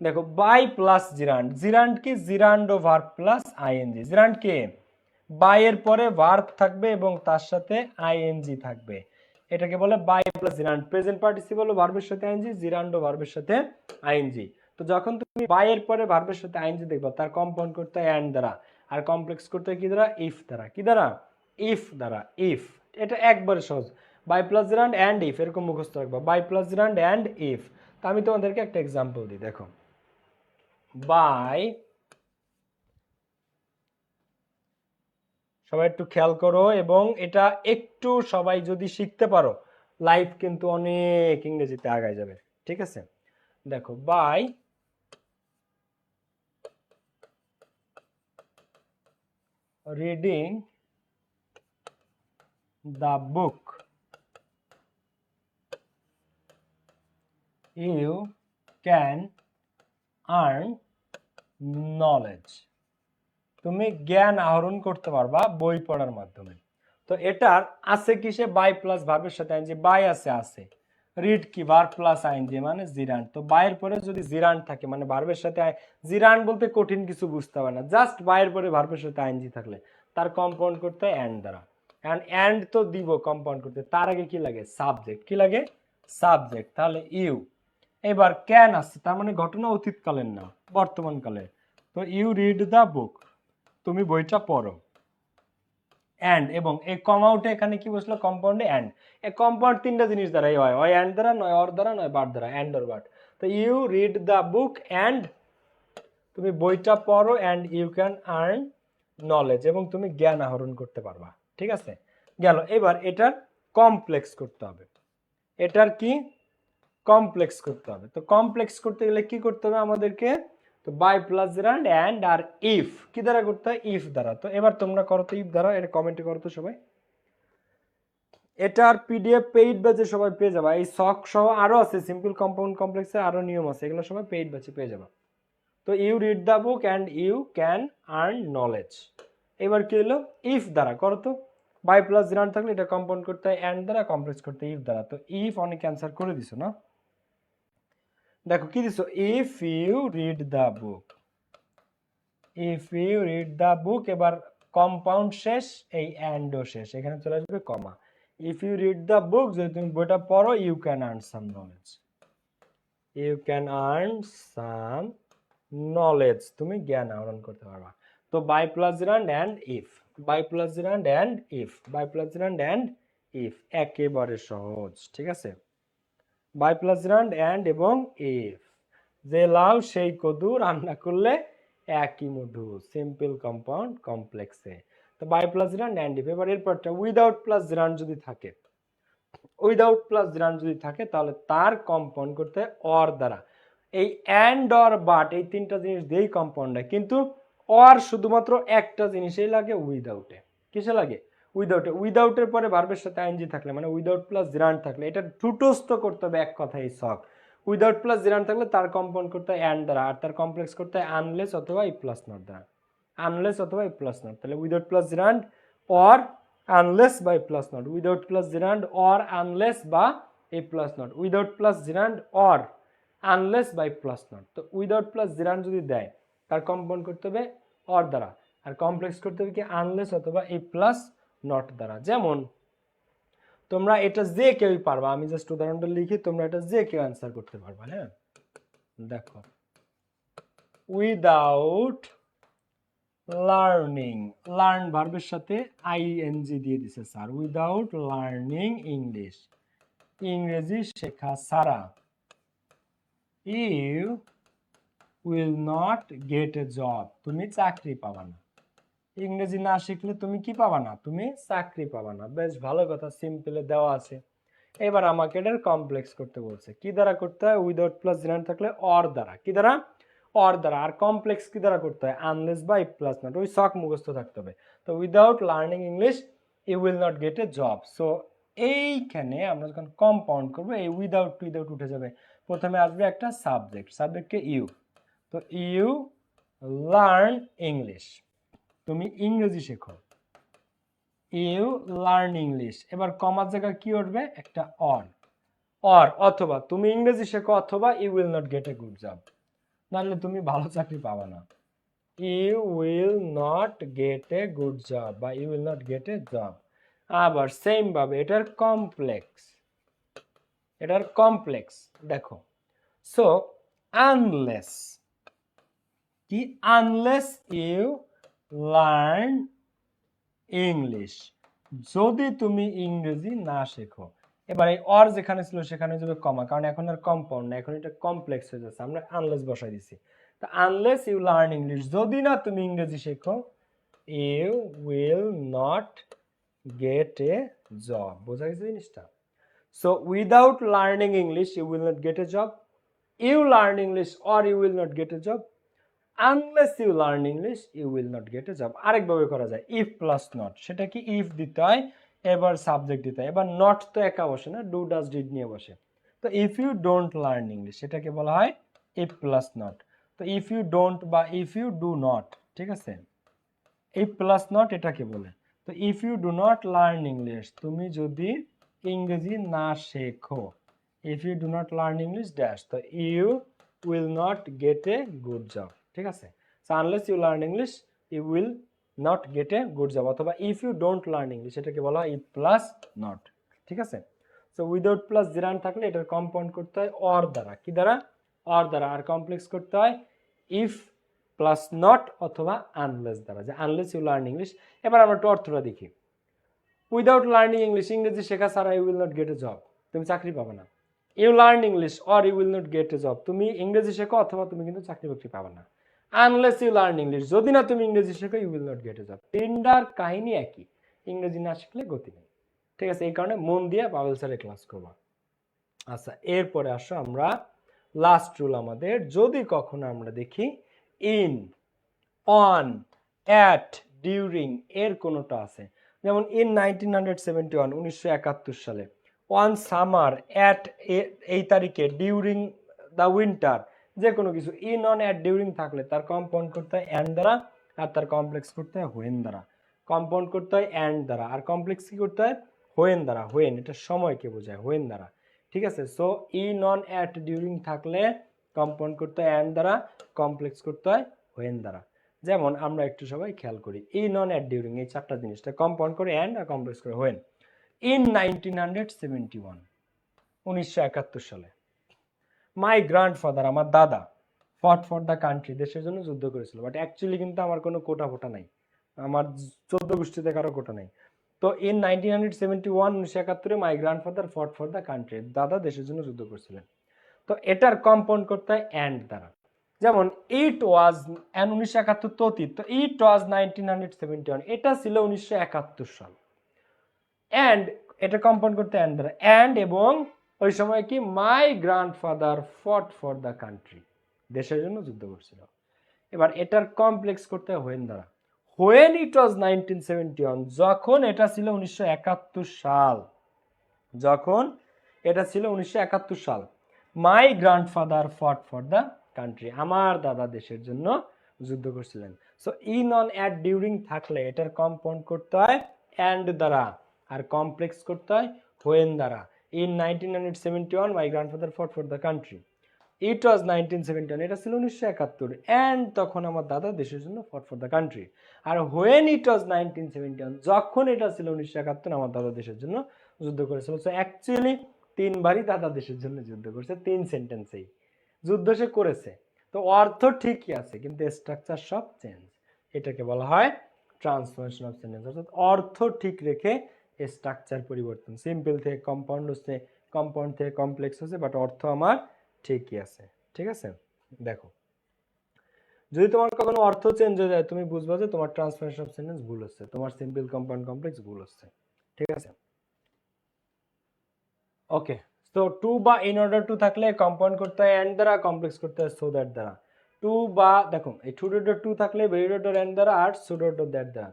দেখো বাই প্লাস জিরান্ড, জিরান্ড কি? জিরান্ড ও ভার্ব প্লাস আইএনজি। জিরান্ড কে? বাই এর পরে ভার্ব থাকবে এবং তার সাথে আইএনজি থাকবে, এটাকে বলে by plus gerund. Present participle ও ভার্বের সাথে আইএনজি, জিরান্ড ও ভার্বের সাথে আইএনজি। তো যখন তুমি বাই এর পরে ভার্বের সাথে আইএনজি দেখবা, তার কম্পাউন্ড করতে হয় অ্যান্ড দ্বারা, আর কমপ্লেক্স করতে হয় কি দ্বারা? ইফ দ্বারা। কি দ্বারা? ইফ দ্বারা। ইফ, এটা একবারে সহজ, by plus gerund and if, এরকম মুখস্থ রাখবা, by plus gerund and if. তো আমি তোমাদেরকে একটা এক্সাম্পল দিই, দেখো বাই, সবাই একটু খেয়াল করো, এবং এটা একটু সবাই যদি শিখতে পারো, লাইফ কিন্তু অনেক ইংরেজিতে আগায় যাবে, ঠিক আছে? দেখো by reading the book you can earn knowledge, তুমি জ্ঞান আহরণ করতে পারবা বই পড়ার মাধ্যমে। তো এটার আছে কিসে? বাই প্লাস ভার্বের সাথে আইনজি, বাই আছে। রিড কি? ভার্ব প্লাস আইনজি মানে জিরান্ড। তো বাইয়ের পরে যদি জিরান্ড থাকে মানে ভার্বের সাথে, জিরান্ড বলতে কঠিন কিছু বুঝতে হবে না, জাস্ট বাইয়ের পরে ভার্বের সাথে আইনজি থাকলে তার কম্পাউন্ড করতে হয় অ্যান্ড দ্বারা। অ্যান্ড তো দিব কম্পাউন্ড করতে, তার আগে কি লাগে? সাবজেক্ট। কি লাগে? সাবজেক্ট। তাহলে ইউ। এবার ক্যান আসছে, তার মানে ঘটনা অতীতকালের না, বর্তমান কালের। তো ইউ রিড দ্য বুক, তুমি বইটা পড়ো। অ্যান্ড, এবং এই কম আউটে এখানে কি বসলো? কম্পাউন্ডে অ্যান্ড। এই কম্পাউন্ড তিনটা জিনিস দ্বারাই হয়, হয় অ্যান্ড দ্বারা, নয় অর দ্বারা, নয় বার দ্বারা, অ্যান্ড অর বাট। তো you read the book and, তুমি বইটা পড়ো, and you can earn knowledge, এবং তুমি জ্ঞান আহরণ করতে পারবা, ঠিক আছে? গেল। এবার এটার কমপ্লেক্স করতে হবে, এটার কি? কমপ্লেক্স করতে হবে। তো কমপ্লেক্স করতে গেলে কি করতে হবে আমাদেরকে? তো বাই প্লাস জিরান্ড অ্যান্ড আর ইফ, কি দ্বারা করতে হয়? ইফ দ্বারা। তো এবার তোমরা করো তো ইফ দ্বারা, এটা কমেন্টে করো তো সবাই। এটার পিডিএফ পেইড ব্যাচে সবাই পেয়ে যাবা, এই শখ সহ আরো আছে, সিম্পল কম্পাউন্ড কমপ্লেক্সে আরো নিয়ম আছে, এগুলো সবাই পেইড ব্যাচে পেয়ে যাবা। তো you read the book and you can earn knowledge. এবার কি হলো? ইফ দ্বারা করো তো, বাই প্লাস জিরান্ড থাকলে এটা কম্পাউন্ড করতে হয় অ্যান্ড দ্বারা, কমপ্লেক্স করতে ইফ দ্বারা। তো ইফ অনেক অ্যান্সার করে দিছো না? দেখো কি দিছো? If you read the book, if you read the book, এবার কম্পাউন্ড শেষ, এই অ্যান্ডও শেষ, এখানে চলে আসবে comma. If you read the book, যদি তুমি বইটা পড়ো, you can earn some knowledge, you can earn some knowledge, তুমি জ্ঞান আহরণ করতে পারবা। তো by plus gerund and if, by plus gerund and if, by plus gerund and if, একেবারে সহজ, ঠিক আছে? বাই প্লাস জিরান্ড অ্যান্ড এবং ইফ, যে লাউ সেই কদু, রান্না করলে একই মধু, সিম্পল কম্পাউন্ড কমপ্লেক্সে। তো by plus gerund and if. এবার এরপরটা উইদাউট প্লাস জিরান্ড যদি থাকে, উইদাউট প্লাস জিরান্ড যদি থাকে, তাহলে তার কম্পাউন্ড করতে অর দ্বারা। এই অ্যান্ড অর বাট, এই তিনটা জিনিস দিয়েই কম্পাউন্ড হয়, কিন্তু অর শুধুমাত্র একটা জিনিসেই লাগে, উইদাউটে। কিসে লাগে? উইদাউটে। উইদাউটের পরে ভার্বের সাথে আইএনজি থাকলে, মানে উইদাউট প্লাস জিরান্ড থাকলে, এটা ঠুটস্থ করতে হবে এক কথায় শখ। উইদাউট প্লাস জিরান্ড থাকলে তার কম্পাউন্ড করতে হয় অ্যান্ড দ্বারা, আর তার কমপ্লেক্স করতে হয় আনলেস অথবা ই প্লাস নট দ্বারা, আনলেস অথবা ই প্লাস নট। তাহলে without plus gerund or unless বাই plus not, without plus gerund or unless বা এ plus not, without plus gerund or unless বাই প্লাস নট। তো উইদাউট প্লাস জিরান্ড যদি দেয়, তার কম্পাউন্ড করতে হবে অর দ্বারা, আর কমপ্লেক্স করতে হবে কি? আনলেস অথবা এ প্লাস নট দ্বারা। যেমন তোমরা এটা যে কেউই পারবা, আমি জাস্ট উদাহরণটা লিখি, তোমরা এটা যে কেউ অ্যান্সার করতে পারবা। হ্যাঁ, দেখো উইদাউট লার্নিং, লার্ন ভার্বের সাথে আইএনজি দিয়ে দিছে স্যার, উইদাউট লার্নিং ইংলিশ, ইংরেজি শেখা ছাড়া, you will not get a job, তুমি চাকরি পাবা না। ইংরেজি না শিখলে তুমি কি পাবা না? তুমি চাকরি পাবা না। বেশ ভালো কথা, সিম্পলে দেওয়া আছে। এবার আমাকে এটার কমপ্লেক্স করতে বলছে, কি দ্বারা করতে হয়? উইদাউট প্লাস জিরান্ড থাকলে অর দ্বারা। কি দ্বারা? অর দ্বারা, আর কমপ্লেক্স কি দ্বারা করতে হয়, আনলেস বা ইফ প্লাস নট, ওই শখ মুখস্থ থাকতে হবে। তো without learning English you will not get a job. So এইখানে আমরা যখন কম্পাউন্ড করবো, এই উইদাউট উঠে যাবে, প্রথমে আসবে একটা সাবজেক্ট, সাবজেক্টকে ইউ। তো ইউ লার্ন ইংলিশ, তুমি ইংরেজি শেখো, ইউ লার্ন ইংলিশ। এবার কমার জায়গায় কি উঠবে, একটা অর, অথবা তুমি ইংরেজি শেখো অথবা you will not get a good job, নাহলে তুমি ভালো চাকরি পাবা না। You will not get a good job বা you will not get a job. আবার সেম ভাবে এটার কমপ্লেক্স দেখো। সো আনলেস কি, আনলেস ইউ লার্ন ইংলিশ, যদি তুমি ইংরেজি না শেখো। এবার এই অর যেখানে ছিল সেখানে যাবে কমা, কারণ এখন আর কম্পাউন্ড না, এখন এটা কমপ্লেক্স হয়ে যাচ্ছে, আমরা আনলেস বসাই দিছি। তো আনলেস ইউ লার্ন ইংলিশ, যদি না তুমি ইংরেজি শেখো, you will not get a job. বোঝা গেছে জিনিসটা? So without learning English you will not get a job, you learn English or you will not get a job, unless you learn English you will not get a job. আরেকভাবে করা যায়, ইফ প্লাস নট, সেটা কি ইফ দিতে হয়, এবার সাবজেক্ট দিতে হয়। এবার নট তো একা বসে না, ডু ডাজ ডিড নিয়ে বসে। তো if you don't learn English, সেটাকে বলা হয় ইফ প্লাস নট। তো ইফ ইউ ডোন্ট বা ইফ ইউ ডু নট, ঠিক আছে, ইফ প্লাস নট এটাকে বলে। তো if you do not learn English, তুমি যদি ইংরেজি না শেখো, if you do not learn English dash, তো you will not get a good job, ঠিক আছে। So unless you learn English you will not get a good job, অথবা if you don't learn English, এটাকে বলা হয় ইফ প্লাস নট, ঠিক আছে। সো উইদাউট প্লাস জিরান থাকলে এটার কম্পাউন্ড করতে হয় অর দ্বারা, কি দ্বারা, অর দ্বারা, আর কমপ্লেক্স করতে হয় ইফ প্লাস নট অথবা আনলেস দ্বারা, যে আনলেস ইউ লার্ন ইংলিশ। এবার আমরা একটু অর্থটা দেখি। উইদাউট লার্নিং ইংলিশ, ইংরেজি শেখা ছাড়া you will not get a job, তুমি চাকরি পাবে না। You learn English or you will not get a job, তুমি ইংরেজি শেখো অথবা তুমি কিন্তু চাকরি বাকরি পাবে না। আনলেস ইউ লার্ন ইংলিশ, যদি না তুমি ইংরেজি শেখো you will not get a job. তিনটার কাহিনী একই, ইংরেজি না শিখলে গতি নেই, ঠিক আছে। এই কারণে মন দিয়ে পাবেল স্যারের ক্লাস করবা। আচ্ছা, এরপরে আসো আমরা লাস্ট রুল আমাদের, যদি কখনো আমরা দেখি ইন, অন, অ্যাট, ডিউরিং এর কোনোটা আছে, যেমন ইন 1971 1971 সালে, অন সামার, অ্যাট এই তারিখে, ডিউরিং দ্য উইন্টার, যে কোনো কিছু ইন, অন, অ্যাট, ডিউরিং থাকলে তার কম্পাউন্ড করতে হয় অ্যান্ড দ্বারা, আর তার কমপ্লেক্স করতে হয় হোয়েন দ্বারা। কম্পাউন্ড করতে হয় অ্যান্ড দ্বারা, আর কমপ্লেক্স কি করতে হয় হোয়েন দ্বারা। হোয়েন এটা সময়কে বোঝায়, হোয়েন দ্বারা, ঠিক আছে। So in, on, at, during থাকলে কম্পাউন্ড করতে হয় অ্যান্ড দ্বারা, কমপ্লেক্স করতে হয় হোয়েন দ্বারা। যেমন আমরা একটু সবাই খেয়াল করি, ইন, অন, অ্যাট, ডিউরিং এই চারটা জিনিসটা কম্পাউন্ড করে অ্যান্ড আর কমপ্লেক্স করে হোয়েন। ইন 1971 1971 সালে, মাই গ্র্যান্ডফাদার আমার দাদা, ফট ফর দ্য কান্ট্রি দেশের জন্য যুদ্ধ করেছিল। বাট অ্যাকচুয়ালি কিন্তু আমার কোনো কোটা ফোটা নাই, আমার 14 গোষ্ঠীতে কারো কোটা নাই। তো in 1971 1971 my grandfather fought for the country, দাদা দেশের জন্য যুদ্ধ করছিলেন। তো এটার কম্পাউন্ড করতে হয় অ্যান্ড দ্বারা। যেমন ইট ওয়াজ, 1971 তো অতীত, তো ইট ওয়াজ 1971 এটা ছিল 1971 সাল। অ্যান্ড এটা কম্পাউন্ড করতে অ্যান্ড দ্বারা, অ্যান্ড এবং ওই সময় কি মাই grandfather fought for the country দেশের জন্য যুদ্ধ করছিল। এবার এটার কমপ্লেক্স করতে হয় হোয়েন দ্বারা। হোয়েন ইট ওয়াজ 1971 যখন এটা ছিল 1971 সাল, যখন এটা ছিল 1971 সাল, মাই grandfather fought for the country আমার দাদা দেশের জন্য যুদ্ধ করছিলেন। So in, on, at, during থাকলে এটার কম্পাউন্ড করতে হয় অ্যান্ড দ্বারা, আর কমপ্লেক্স করতে হয় হোয়েন দ্বারা। In 1971 my grandfather fought for the country, it was 1971 এটা ছিল 1971, অ্যান্ড তখন আমার দাদা দেশের জন্য ফট ফর দ্য কান্ট্রি। আর হোয়েন ইট ওয়াজ 1971 যখন এটা ছিল 1971 আমার দাদা দেশের জন্য যুদ্ধ করেছিল। সো অ্যাকচুয়ালি তিনবারই দাদা দেশের জন্য যুদ্ধ করেছে, তিন সেন্টেন্সেই যুদ্ধ সে করেছে। তো অর্থ ঠিকই আছে কিন্তু স্ট্রাকচার সব চেঞ্জ, এটাকে বলা হয় ট্রান্সফরমেশন অফ সেন্টেন্স। অর্থাৎ অর্থ ঠিক রেখে স্ট্রাকচার পরিবর্তন, সিম্পল থেকে কম্পাউন্ড হচ্ছে, কম্পাউন্ড থেকে কমপ্লেক্স হচ্ছে, বাট অর্থ আমার ঠিকই আছে, ঠিক আছে। দেখো, যদি তোমার কখনো অর্থ চেঞ্জ হয়ে যায় তুমি বুঝবা যে তোমার ট্রান্সফরমেশন অফ সেন্টেন্স ভুল হচ্ছে, তোমার সিম্পল কম্পাউন্ড কমপ্লেক্স ভুল হচ্ছে, ঠিক আছে। ওকে, তো টু বা ইন অর্ডার টু থাকলে কম্পাউন্ড করতে হয় অ্যান্ড দ্বারা, কমপ্লেক্স করতে হয় সো দ্যাট দ্বারা। টু বা দেখো এই টু ডট টু থাকলে ভেরি ডট এন্ড দ্বারা আর সু ডট দ্যাট দ্বারা,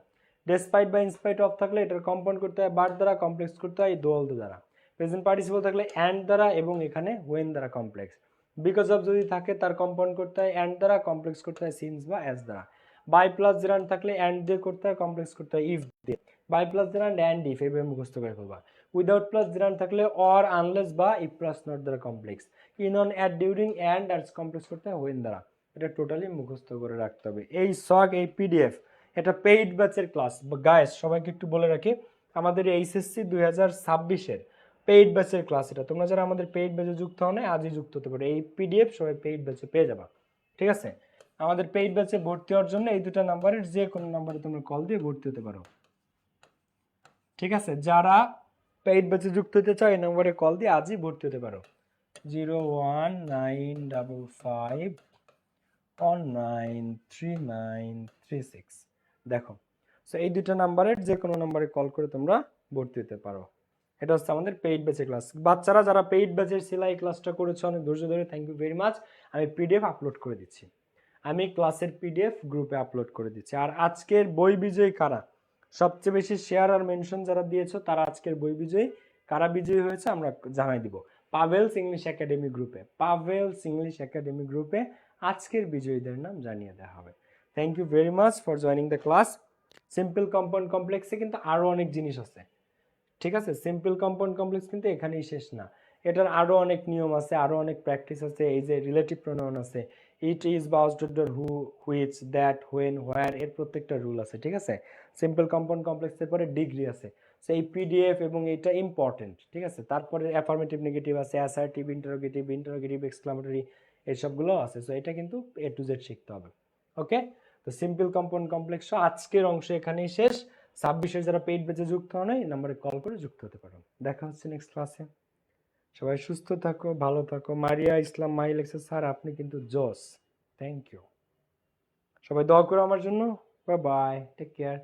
ডেসপাইট বা ইনস্পাইট অফ থাকলে এটার কম্পাউন্ড করতে হয় বার দ্বারা, কমপ্লেক্স করতে হয় দোল দ্বারা। প্রেজেন্ট পার্টিসিপল থাকলে অ্যান্ড দ্বারা এবং এখানে হোয়েন দ্বারা কমপ্লেক্স। বিকজ অফ যদি থাকে তার কম্পাউন্ড করতে হয় অ্যান্ড দ্বারা, কমপ্লেক্স করতে হয় সিন্স বা অ্যাজ দ্বারা। বাই প্লাস জেরান্ড থাকলে অ্যান্ড দিয়ে করতে হয়, কমপ্লেক্স করতে হয় ইফ দিয়ে। By plus gerund and if এইভাবে মুখস্থ করে ফেলবা। উইদাউট প্লাস জেরান্ড থাকলে অর আনলেস বা ইফ প্লাস নট দ্বারা complex. In on at during and আর কমপ্লেক্স করতে হয় হোয়েন দ্বারা। এটা টোটালি মুখস্থ করে রাখতে হবে। এই শখ এই পিডিএফ এটা পেইড ব্যাচের ক্লাস। গাইস সবাইকে একটু বলে রাখি, আমাদের এইচএসসি 2026-এর পেইড ব্যাচের ক্লাস এটা। তোমরা যারা আমাদের পেইড ব্যাচে যুক্ত হও না আজই যুক্ত হতে পারো। এই পিডিএফ সবাই পেইড ব্যাচে পেয়ে যাবা, ঠিক আছে? আমাদের পেইড ব্যাচে ভর্তি হওয়ার জন্য এই দুটো নাম্বারের যে কোনো নাম্বারে তোমরা কল দিয়ে ভর্তি হতে পারো, ঠিক আছে? যারা পেইড ব্যাচে যুক্ত হতে চাও এই নম্বরে কল দিয়ে আজই ভর্তি হতে পারো। 01955193936। দেখো, সো এই দুটো নাম্বারের যে কোনো নাম্বারে কল করে তোমরা ভর্তি হতে পারো। এটা হচ্ছে আমাদের পেইড ব্যাচের ক্লাস। বাচ্চারা যারা পেইড ব্যাচের সেলাই ক্লাসটা করেছো অনেক ধৈর্য ধরে, থ্যাংক ইউ ভেরি মাচ। আমি পিডিএফ আপলোড করে দিচ্ছি, আমি ক্লাসের পিডিএফ গ্রুপে আপলোড করে দিচ্ছি। আর আজকের বই বিজয়ী কারা, সবচেয়ে বেশি শেয়ার আর মেনশন যারা দিয়েছো তারা আজকের বই বিজয়ী। কারা বিজয়ী হয়েছে আমরা জানাই দিব পাভেলস ইংলিশ একাডেমি গ্রুপে। পাভেলস ইংলিশ একাডেমি গ্রুপে আজকের বিজয়ীদের নাম জানিয়ে দেওয়া হবে। Thank you very much for joining the class. Simple compound কমপ্লেক্সে কিন্তু আরও অনেক জিনিস আছে, ঠিক আছে? সিম্পল কম্পাউন্ড কমপ্লেক্স কিন্তু এখানেই শেষ না, এটার আরও অনেক নিয়ম আছে, আরও অনেক প্র্যাকটিস আছে। এই যে রিলেটিভ প্রোনাউন আছে, ইট ইজ বা হু হুইচ দ্যাট হোয়েন হোয়ার, এর প্রত্যেকটা রুল আছে, ঠিক আছে? সিম্পল কম্পাউন্ড কমপ্লেক্সের পরে ডিগ্রি আছে। সো এই পিডিএফ এবং এটা ইম্পর্টেন্ট, ঠিক আছে? তারপরে অ্যাফার্মেটিভ নেগেটিভ আছে, অ্যাসার্টিভ, ইন্টারোগেটিভ এক্সক্লামেটরি, এইসবগুলো আছে। সো এটা কিন্তু এ টু জেড শিখতে হবে, ওকে? তো সিম্পল কম্পাউন্ড কমপ্লেক্স আজকের অংশ এখানেই শেষ। 26-এর যারা পেইড ব্যাচে যুক্ত হয় এই নাম্বারে কল করে যুক্ত হতে পারো। দেখা হচ্ছে নেক্সট ক্লাসে। সবাই সুস্থ থাকো, ভালো থাকো। মারিয়া ইসলাম মাহি লেখছে, স্যার আপনি কিন্তু জোস। Thank you. সবাই দোয়া করো আমার জন্য। Bye bye, take care.